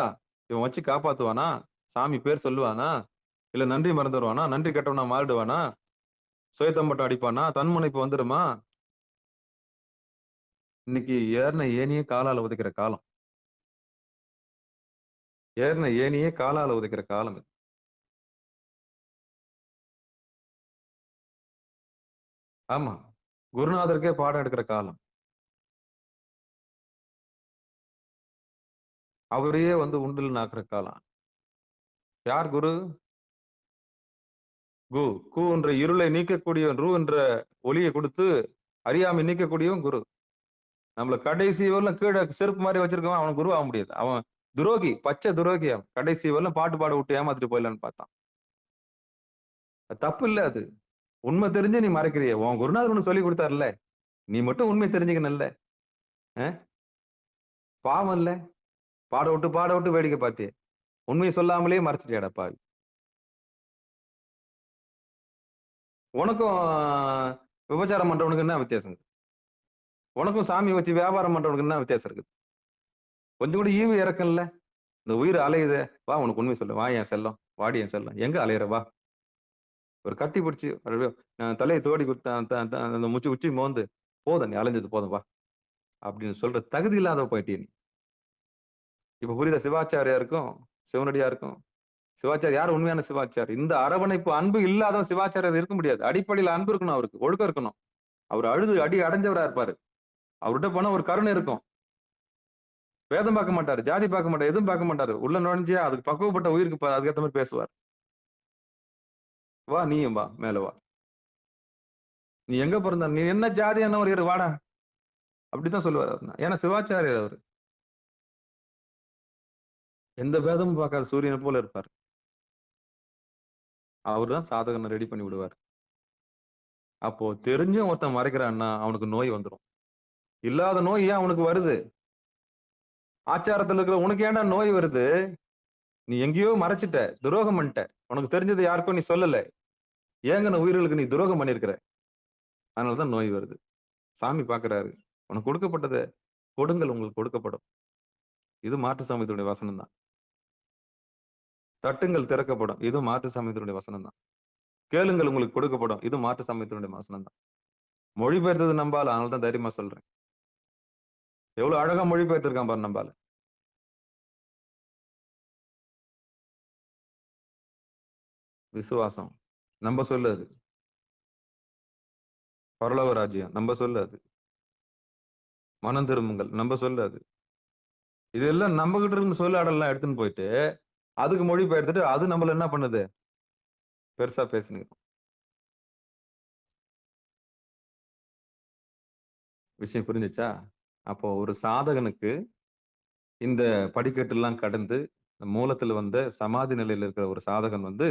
இவன் வச்சு காப்பாத்துவானா? சாமி பேர் சொல்லுவானா? இல்ல நன்றி மறந்து வருவானா? நன்றி கெட்டவனா மாறிடுவானா? சுயத்தம்பட்டம் அடிப்பானா? தன்முனைப்பு வந்துடுமா? இன்னைக்கு ஏறின ஏனியே காலால உதைக்கிற காலம். ஏறின ஏனியே காலால உதைக்கிற காலம் இது. ஆமா. குருநாதருக்கே பாடம் எடுக்கிற காலம். அவரையே வந்து உண்டில் நாக்குற காலம். யார் குரு? கு என்ற இருளை நீக்கக்கூடியவன், ரு என்ற ஒளியை கொடுத்து அறியாமை நீக்கக்கூடியவன் குரு. நம்மள கடைசி வரலாம் கீழே செருப்பு மாதிரி வச்சிருக்கவன் அவன் குரு ஆக முடியாது. அவன் துரோகி, பச்சை துரோகி. அவன் கடைசி வரலாம் பாட்டு பாட விட்டு ஏமாத்திட்டு போயிடலான்னு பார்த்தான். தப்பு இல்ல அது. உண்மை தெரிஞ்சு நீ மறைக்கிறிய. உன் குருநாதர் ஒண்ணு சொல்லி கொடுத்தாருல்ல, நீ மட்டும் உண்மை தெரிஞ்சுக்கணும்ல. பாவம் இல்ல? பாட விட்டு வேடிக்கை பார்த்தியே. உண்மையை சொல்லாமலே மறைச்சிட்டியாடா பாவி. உனக்கும் விபச்சாரம் பண்றவனுக்கு என்ன வித்தியாசம் இருக்கு? உனக்கும் சாமி வச்சு வியாபாரம் பண்றவனுக்கு என்ன வித்தியாசம் இருக்குது? கொஞ்சம் கூட ஈவு இறக்கம் இல்ல? இந்த உயிர் அலையுது. வா உனக்கு உண்மை சொல்லு. வா என் செல்லம், வாடி என் செல்லம். எங்க அலையிற? வா. ஒரு கட்டி பிடிச்சி தலையை தோடி அந்த உச்சி மோந்து போதும், நீ அலைஞ்சது போதும் வா அப்படின்னு சொல்ற தகுதி இல்லாத போயிட்டே நீ. இப்ப புரியுதா? சிவாச்சாரியா இருக்கும், சிவனடியா இருக்கும். சிவாச்சாரி யார் உண்மையான சிவாச்சாரி? இந்த அரவணைப்பு அன்பு இல்லாதவன் சிவாச்சாரியர் இருக்க முடியாது. அடிப்படையில் அன்பு இருக்கணும், அவருக்கு ஒழுக்கம் இருக்கணும். அவர் அடி அடைஞ்சவரா இருப்பாரு. அவர்கிட்ட போனா ஒரு கருணை இருக்கும். வேதம் பார்க்க மாட்டாரு, ஜாதி பார்க்க மாட்டாரு, எதுவும் பார்க்க மாட்டாரு. உள்ள நுழைஞ்சியா அதுக்கு பக்குவப்பட்ட உயிருக்கு அதுக்கேற்ற மாதிரி பேசுவார். வா நீயும் வா, மேல வா. நீ எங்க பிறந்த, நீ என்ன ஜாதி என்ன ஒரு வாடா, அப்படித்தான் சொல்லுவார் அவர். ஏன்னா சிவாச்சாரியர் அவர். எந்த பேதமும் பார்க்காத சூரியனை போல இருப்பார். அவர்தான் சாதகனை ரெடி பண்ணி விடுவார். அப்போ தெரிஞ்சும் ஒருத்தன் மறைக்கிறான்னா அவனுக்கு நோய் வந்துடும். இல்லாத நோய் ஏன் அவனுக்கு வருது? ஆச்சாரத்துல இருக்கிற உனக்கு ஏன்டா நோய் வருது? நீ எங்கேயோ மறைச்சிட்ட, துரோகம் பண்ணிட்ட. உனக்கு தெரிஞ்சது யாருக்கும் நீ சொல்லல. ஏங்கன உயிர்களுக்கு நீ துரோகம் பண்ணிருக்கிற. அதனாலதான் நோய் வருது. சாமி பாக்குறாரு, உனக்கு கொடுக்கப்பட்டதை கொடுங்கள், உங்களுக்கு கொடுக்கப்படும். இது மாற்று சமயத்தினுடைய வசனம் தான். தட்டுங்கள் திறக்கப்படும், இது மாற்று சமயத்தினுடைய வசனம் தான். கேளுங்கள் உங்களுக்கு கொடுக்கப்படும், இது மாற்று சமயத்தினுடைய வசனம் தான். மொழிபெயர்த்தது நம்பால, அதனால தான் தைரியமா சொல்றேன். எவ்வளவு அழகா மொழிபெயர்த்திருக்கான் பாரு நம்பால. விசுவாசம் நம்ம சொல்லு, அது பரலோக ராஜ்யம் நம்ம சொல்லு, அது மனம் திரும்புங்கள் நம்ம சொல்லு. அது இதெல்லாம் நம்ம கிட்ட இருந்து சொல்லாடலாம் எடுத்துன்னு போயிட்டு அதுக்கு மொழிபெயர்த்துட்டு அது நம்மள என்ன பண்ணுது, பெருசா பேசுனீங்க. விஷயம் புரிஞ்சுச்சா? அப்போ ஒரு சாதகனுக்கு இந்த படிக்கட்டு எல்லாம் கடந்து மூலத்துல வந்த சமாதி நிலையில இருக்கிற ஒரு சாதகன் வந்து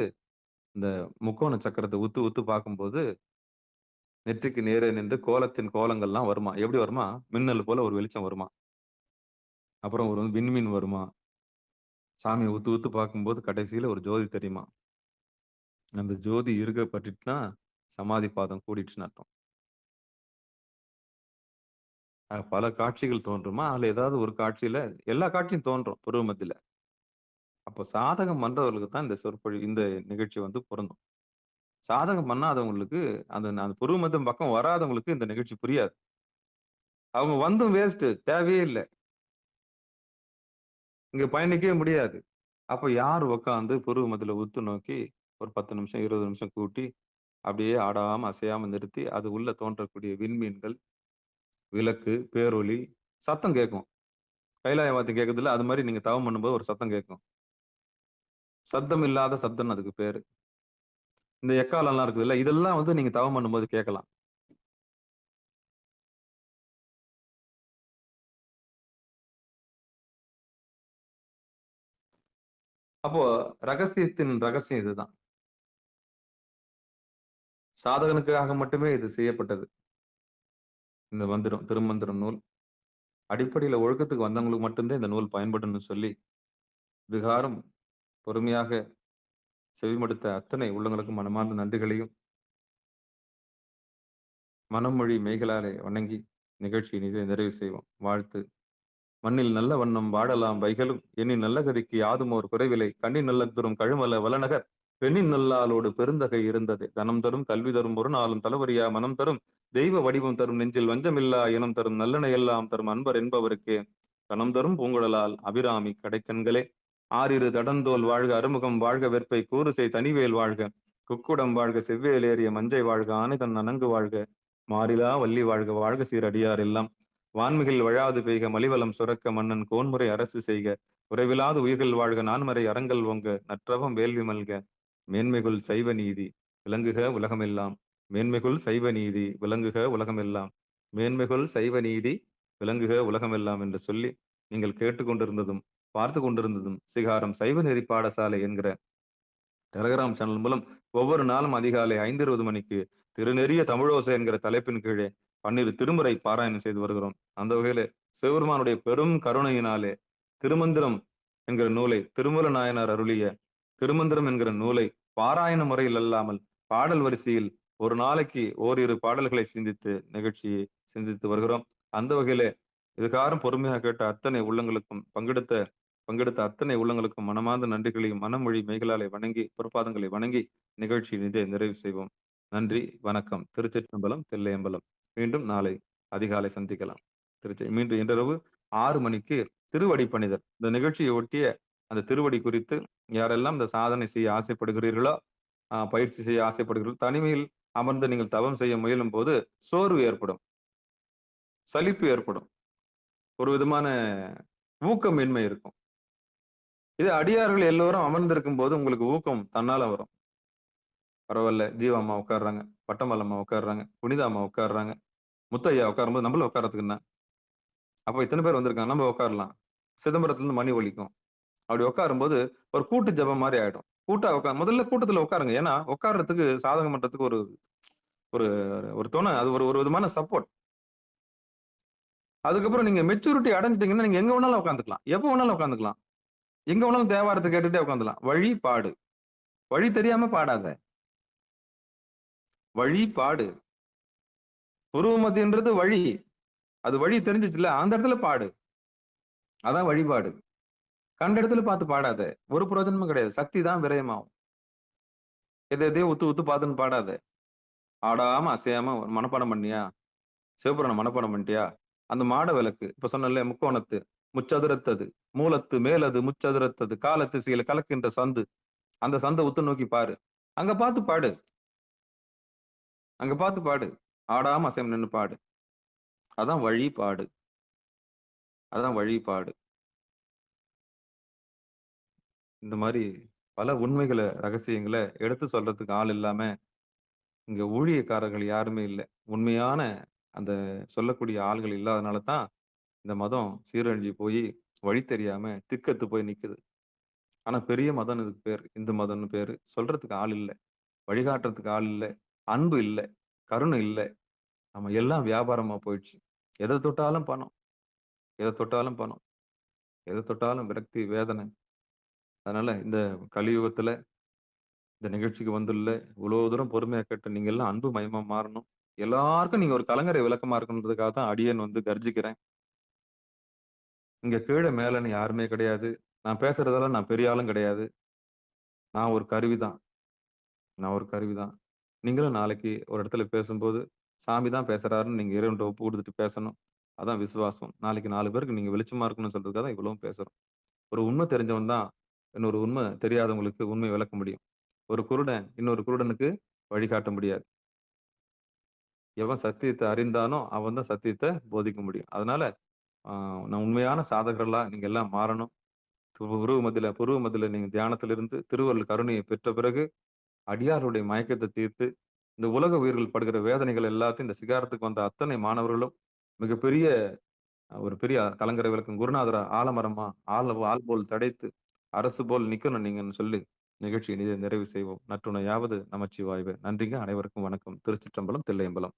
இந்த முக்கோண சக்கரத்தை உத்து உத்து பார்க்கும்போது நெற்றிக்கு நேரே நின்று கோலத்தின் கோலங்கள்லாம் வருமா. எப்படி வருமா? மின்னல் போல ஒரு வெளிச்சம் வருமா. அப்புறம் ஒரு விண்மீன் வருமா. சாமியை உத்து உத்து பார்க்கும்போது கடைசியில ஒரு ஜோதி தெரியுமா. அந்த ஜோதி இருக்க பட்டுச்சுன்னா சமாதி பாதம் கூடிடுச்சுன்னு அர்த்தம். பல காட்சிகள் தோன்றுமா, அதுல ஏதாவது ஒரு காட்சியில எல்லா காட்சியும் தோன்றும் புருவ மத்தியில. அப்போ சாதகம் பண்றவர்களுக்கு தான் இந்த சொற்பொழிவு, இந்த நிகழ்ச்சி வந்து பொருந்தும். சாதகம் பண்ணாதவங்களுக்கு, அந்த புருவ மத்தியம் பக்கம் வராதவங்களுக்கு இந்த நிகழ்ச்சி புரியாது. அவங்க வந்தும் வேஸ்ட், தேவையே இல்லை, இங்க பயணிக்கவே முடியாது. அப்ப யார் உட்காந்து புருவ மத்தியில உத்து நோக்கி ஒரு 10 நிமிஷம் 20 நிமிஷம் கூட்டி அப்படியே ஆடாம அசையாம நிறுத்தி அது உள்ள தோன்றக்கூடிய விண்மீன்கள், விளக்கு, பேரொளி, சத்தம் கேட்கும். கைலாய வாத்தி கேட்கறதுல அது மாதிரி நீங்க தவம் பண்ணும்போது ஒரு சத்தம் கேட்கும். சத்தம் இல்லாத சத்தம் அதுக்கு பேரு. இந்த எக்காலம் எல்லாம் இருக்குதுல்ல, இதெல்லாம் வந்து நீங்க தவம் பண்ணும்போது கேட்கலாம். அப்போ ரகசியத்தின் ரகசியம் இதுதான். சாதகனுக்காக மட்டுமே இது செய்யப்பட்டது. இந்த மந்திரம், திருமந்திரம் நூல் அடிப்படையில ஒழுக்கத்துக்கு வந்தவங்களுக்கு மட்டும்தான் இந்த நூல் பயன்படும்னு சொல்லி விகாரம் பொறுமையாக செவிமடுத்த அத்தனை உள்ளங்களுக்கும் மனமார்ந்த நன்றிகளையும் மனமொழி மெய்களாலே வணங்கி நிகழ்ச்சியை இதை நிறைவு செய்வோம். வாழ்த்து. மண்ணில் நல்ல வண்ணம் வாழலாம் வைகளும் எண்ணின் நல்ல கதிக்கு யாதும் ஓர் குறைவில்லை கண்ணின் நல்ல தரும் கழுமல வளநகர் பெண்ணின் நல்லாளோடு பெருந்தகை இருந்தது தனம் தரும் கல்வி தரும் ஒரு நாளும் தளவரியா மனம் தரும் தெய்வ வடிவம் தரும் நெஞ்சில் வஞ்சமில்லா இனம் தரும் நல்லெண்ண எல்லாம் தரும் அன்பர் என்பவருக்கு கணம் தரும் பூங்குழலால் அபிராமி கடைக்கண்களே. ஆறிரு தடந்தோல் வாழ்க அறுமுகம் வாழ்க வெற்பை கூறுசை தனிவேல் வாழ்க குக்குடம் வாழ்க செவ்வேல் ஏறிய மஞ்சை வாழ்க ஆனைதன் அணங்கு வாழ்க மாறிலா வள்ளி வாழ்க வாழ்க சீர் அடியார் எல்லாம் வான்மிகில் வழாது பெய்க மலிவலம் சுரக்க மன்னன் கோன்முறை அரசு செய்க குறைவிலாது உயிர்கள் வாழ்க நான்மறை அறங்கள் ஒங்க நற்றவம் வேள்வி மல்க மேன்மைகுள் சைவ நீதி விளங்குக உலகமெல்லாம். மேன்மைகுள் சைவ நீதி விளங்குக உலகமெல்லாம். மேன்மைகுள் சைவ நீதி விளங்குக உலகமெல்லாம் என்று சொல்லி நீங்கள் கேட்டுக்கொண்டிருந்ததும் பார்த்து கொண்டிருந்ததும் சிகாரம் சைவ நெறி பாடசாலை என்கிற டெலகிராம் சேனல் மூலம் ஒவ்வொரு நாளும் அதிகாலை 5:20 மணிக்கு திருநெறிய தமிழோசை என்கிற தலைப்பின் கீழே 12 திருமுறை பாராயணம் செய்து வருகிறோம். அந்த வகையில சிவபெருமானுடைய பெரும் கருணையினாலே திருமந்திரம் என்கிற நூலை, திருமூல நாயனார் அருளிய திருமந்திரம் என்கிற நூலை பாராயண முறையில் அல்லாமல் பாடல் வரிசையில் ஒரு நாளைக்கு ஓரிரு பாடல்களை சிந்தித்து நிகழ்ச்சியை சிந்தித்து வருகிறோம். அந்த வகையில இதுகாரம் பொறுமையாக கேட்ட அத்தனை உள்ளங்களுக்கும் பங்கெடுத்த அத்தனை உள்ளங்களுக்கும் மனமார்ந்த நன்றிகளையும் மனமொழி மெய்களாலே வணங்கி பொறுப்பாதங்களை வணங்கி நிகழ்ச்சியின் இதை நிறைவு செய்வோம். நன்றி, வணக்கம். திருச்சிற்றம்பலம், தில்லையம்பலம். மீண்டும் நாளை அதிகாலை சந்திக்கலாம். மீண்டும் இன்றிரவு 6 மணிக்கு திருவடி பணிதல், இந்த நிகழ்ச்சியை ஒட்டிய அந்த திருவடி குறித்து யாரெல்லாம் இந்த சாதனை செய்ய ஆசைப்படுகிறீர்களோ, பயிற்சி செய்ய ஆசைப்படுகிறீர்களோ, தனிமையில் அமர்ந்து நீங்கள் தவம் செய்ய முயலும் போது சோர்வு ஏற்படும், சலிப்பு ஏற்படும், ஒரு விதமான ஊக்கமின்மை இருக்கும். இது அடியார்கள் எல்லோரும் அமர்ந்திருக்கும் போது உங்களுக்கு ஊக்கம் தன்னால வரும். பரவால்ல. ஜீவா அம்மா உட்கார்றாங்க. பட்டம்மாள் அம்மா உட்கார்றாங்க. புனிதா அம்மா உட்கார்றாங்க. முத்தையா உட்காரும்போது நம்மளும் உட்கார்றதுக்கு என்ன? அப்ப இத்தன பேர் வந்திருக்காங்க. நம்ம உட்காரலாம். சிதம்பரத்திலிருந்து மணி ஒலிக்கும். அப்படி உட்காரும்போது ஒரு கூட்டு ஜெபம் மாரி ஆயிடும். கூட்டா முதல்ல கூட்டத்துல உட்காருங்க. ஏன்னா, உட்கார்றதுக்கு சாதகம் பண்றதுக்கு ஒரு ஒரு ஒரு துணை. அது ஒரு ஒரு விதமான சப்போர்ட். அதுக்கப்புறம் நீங்க மெச்சூரிட்டி அடைஞ்சிட்டீங்கன்னா, நீங்க எங்க வேணாலும் உட்காந்துக்கலாம். எப்ப வேணாலும் உட்காந்துக்கலாம். எங்க வேணாலும் தேவாரத்த கேட்டுட்டே உட்காந்துக்கலாம். வழி பாடு. வழி தெரியாம பாடாத. வழி பாடு. உருவமத்தின்றது வழி. அது வழி தெரிஞ்சுச்சுல்ல, அந்த இடத்துல பாடு. அதான் வழிபாடு. கண்ட இடத்துல பார்த்து பாடாத. ஒரு பிரயோஜனமும் கிடையாது. சக்தி தான் விரயமாகும். எதையோ உத்து உத்து பார்த்துன்னு பாடாத. ஆடாம, அசையாம மனப்பாடம் பண்ணியா? சிவபுராணம் மனப்பாடம் பண்ணிட்டியா? அந்த மாட விளக்கு. இப்ப சொன்னேன்ல முக்கோணத்து, முச்சதுரத்தது, மூலத்து மேலது முச்சதுரத்தது, காலத்திசையில கலக்கின்ற சந்து. அந்த சந்த உத்து நோக்கி பாரு. அங்க பார்த்து பாடு. அங்க பார்த்து பாடு. ஆடாம அசையாம நின்னு பாடு. அதான் வழிபாடு. அதான் வழிபாடு. இந்த மாரி பல உண்மைகள, ரகசியங்கள எடுத்து சொல்றதுக்கு ஆள் இல்லாம, இங்க ஊழியக்காரர்கள் யாருமே இல்ல. உண்மையான அந்த சொல்லக்கூடிய ஆள்கள் இல்லாதனால தான், இந்த மதம் சீரழிஞ்சு போயி, வழி தெரியாம திக்கத்து போய் நிக்குது. ஆனா பெரிய மதம்னு இதுக்கு பேரு. இந்து மதம்னு பேரு. சொல்றதுக்கு ஆள் இல்ல. வழிகாட்டுறதுக்கு ஆள் இல்ல. அன்பு இல்ல. கருணை இல்ல. நம்ம எல்லாம் வியாபாரமா போயிடுச்சு. எத தொட்டாலும் பணம். எத தொட்டாலும் பணம். எத தொட்டாலும் விரக்தி, வேதனை. அதனால இந்த கலியுகத்துல இந்த நிகழ்ச்சிக்கு வந்துள்ள இவ்வளோ தூரம் பொறுமையா கேட்ட நீங்க எல்லாம் அன்பு மயமா மாறணும். எல்லாருக்கும் நீங்க ஒரு கலங்கரை விளக்கமா இருக்கணுன்றதுக்காக தான் அடியேன் வந்து கர்ஜிக்கிறேன். இங்க கீழ மேலன்னு யாருமே கிடையாது. நான் பேசுறதெல்லாம் நான் பெரிய ஆளும் கிடையாது. நான் ஒரு கருவி தான். நான் ஒரு கருவி தான். நீங்களும் நாளைக்கு ஒரு இடத்துல பேசும்போது, சாமி தான் பேசுறாருன்னு நீங்க இறைவன்ட்ட ஒப்பு குடுத்துட்டு பேசணும். அதான் விசுவாசம். நாளைக்கு 4 பேருக்கு நீங்க வெளிச்சமா இருக்கணும்னு சொல்றதுக்காக தான் இவ்வளவும் பேசுறோம். ஒரு உண்மை தெரிஞ்சவன் தான் இன்னொரு உண்மை தெரியாதவங்களுக்கு உண்மைய விளக்க முடியும். ஒரு குருடன் இன்னொரு குருடனுக்கு வழிகாட்ட முடியாது. எவன் சத்தியத்த அறிந்தானோ, அவன் தான் சத்தியத்த போதிக்க முடியும். அதனால, ஆ நான் உண்மையான சாதகர்களா நீங்க எல்லாம் மாறணும். புருவ மத்தியில நீங்க தியானத்திலிருந்து திருவருள் கருணையை பெற்ற பிறகு, அடியாருடைய மயக்கத்த தீர்த்து, இந்த உலக உயிர்கள் படுகிற வேதனைகள் எல்லாத்தையும் இந்த சிகாரத்துக்கு வந்த அத்தனை மாணவர்களும் மிகப்பெரிய ஒரு பெரிய கலங்கரை விளக்கம் குருநாதரா ஆலமரமா ஆள் போல் தடைத்து அரசு போல் நிக்கணும் நீங்கன்னு சொல்லி நிகழ்ச்சியை நிறைவு செய்வோம். நற்றுணையாவது நமச்சிவாயவே. நன்றிங்க. அனைவருக்கும் வணக்கம். திருச்சிற்றம்பலம், தில்லையம்பலம்.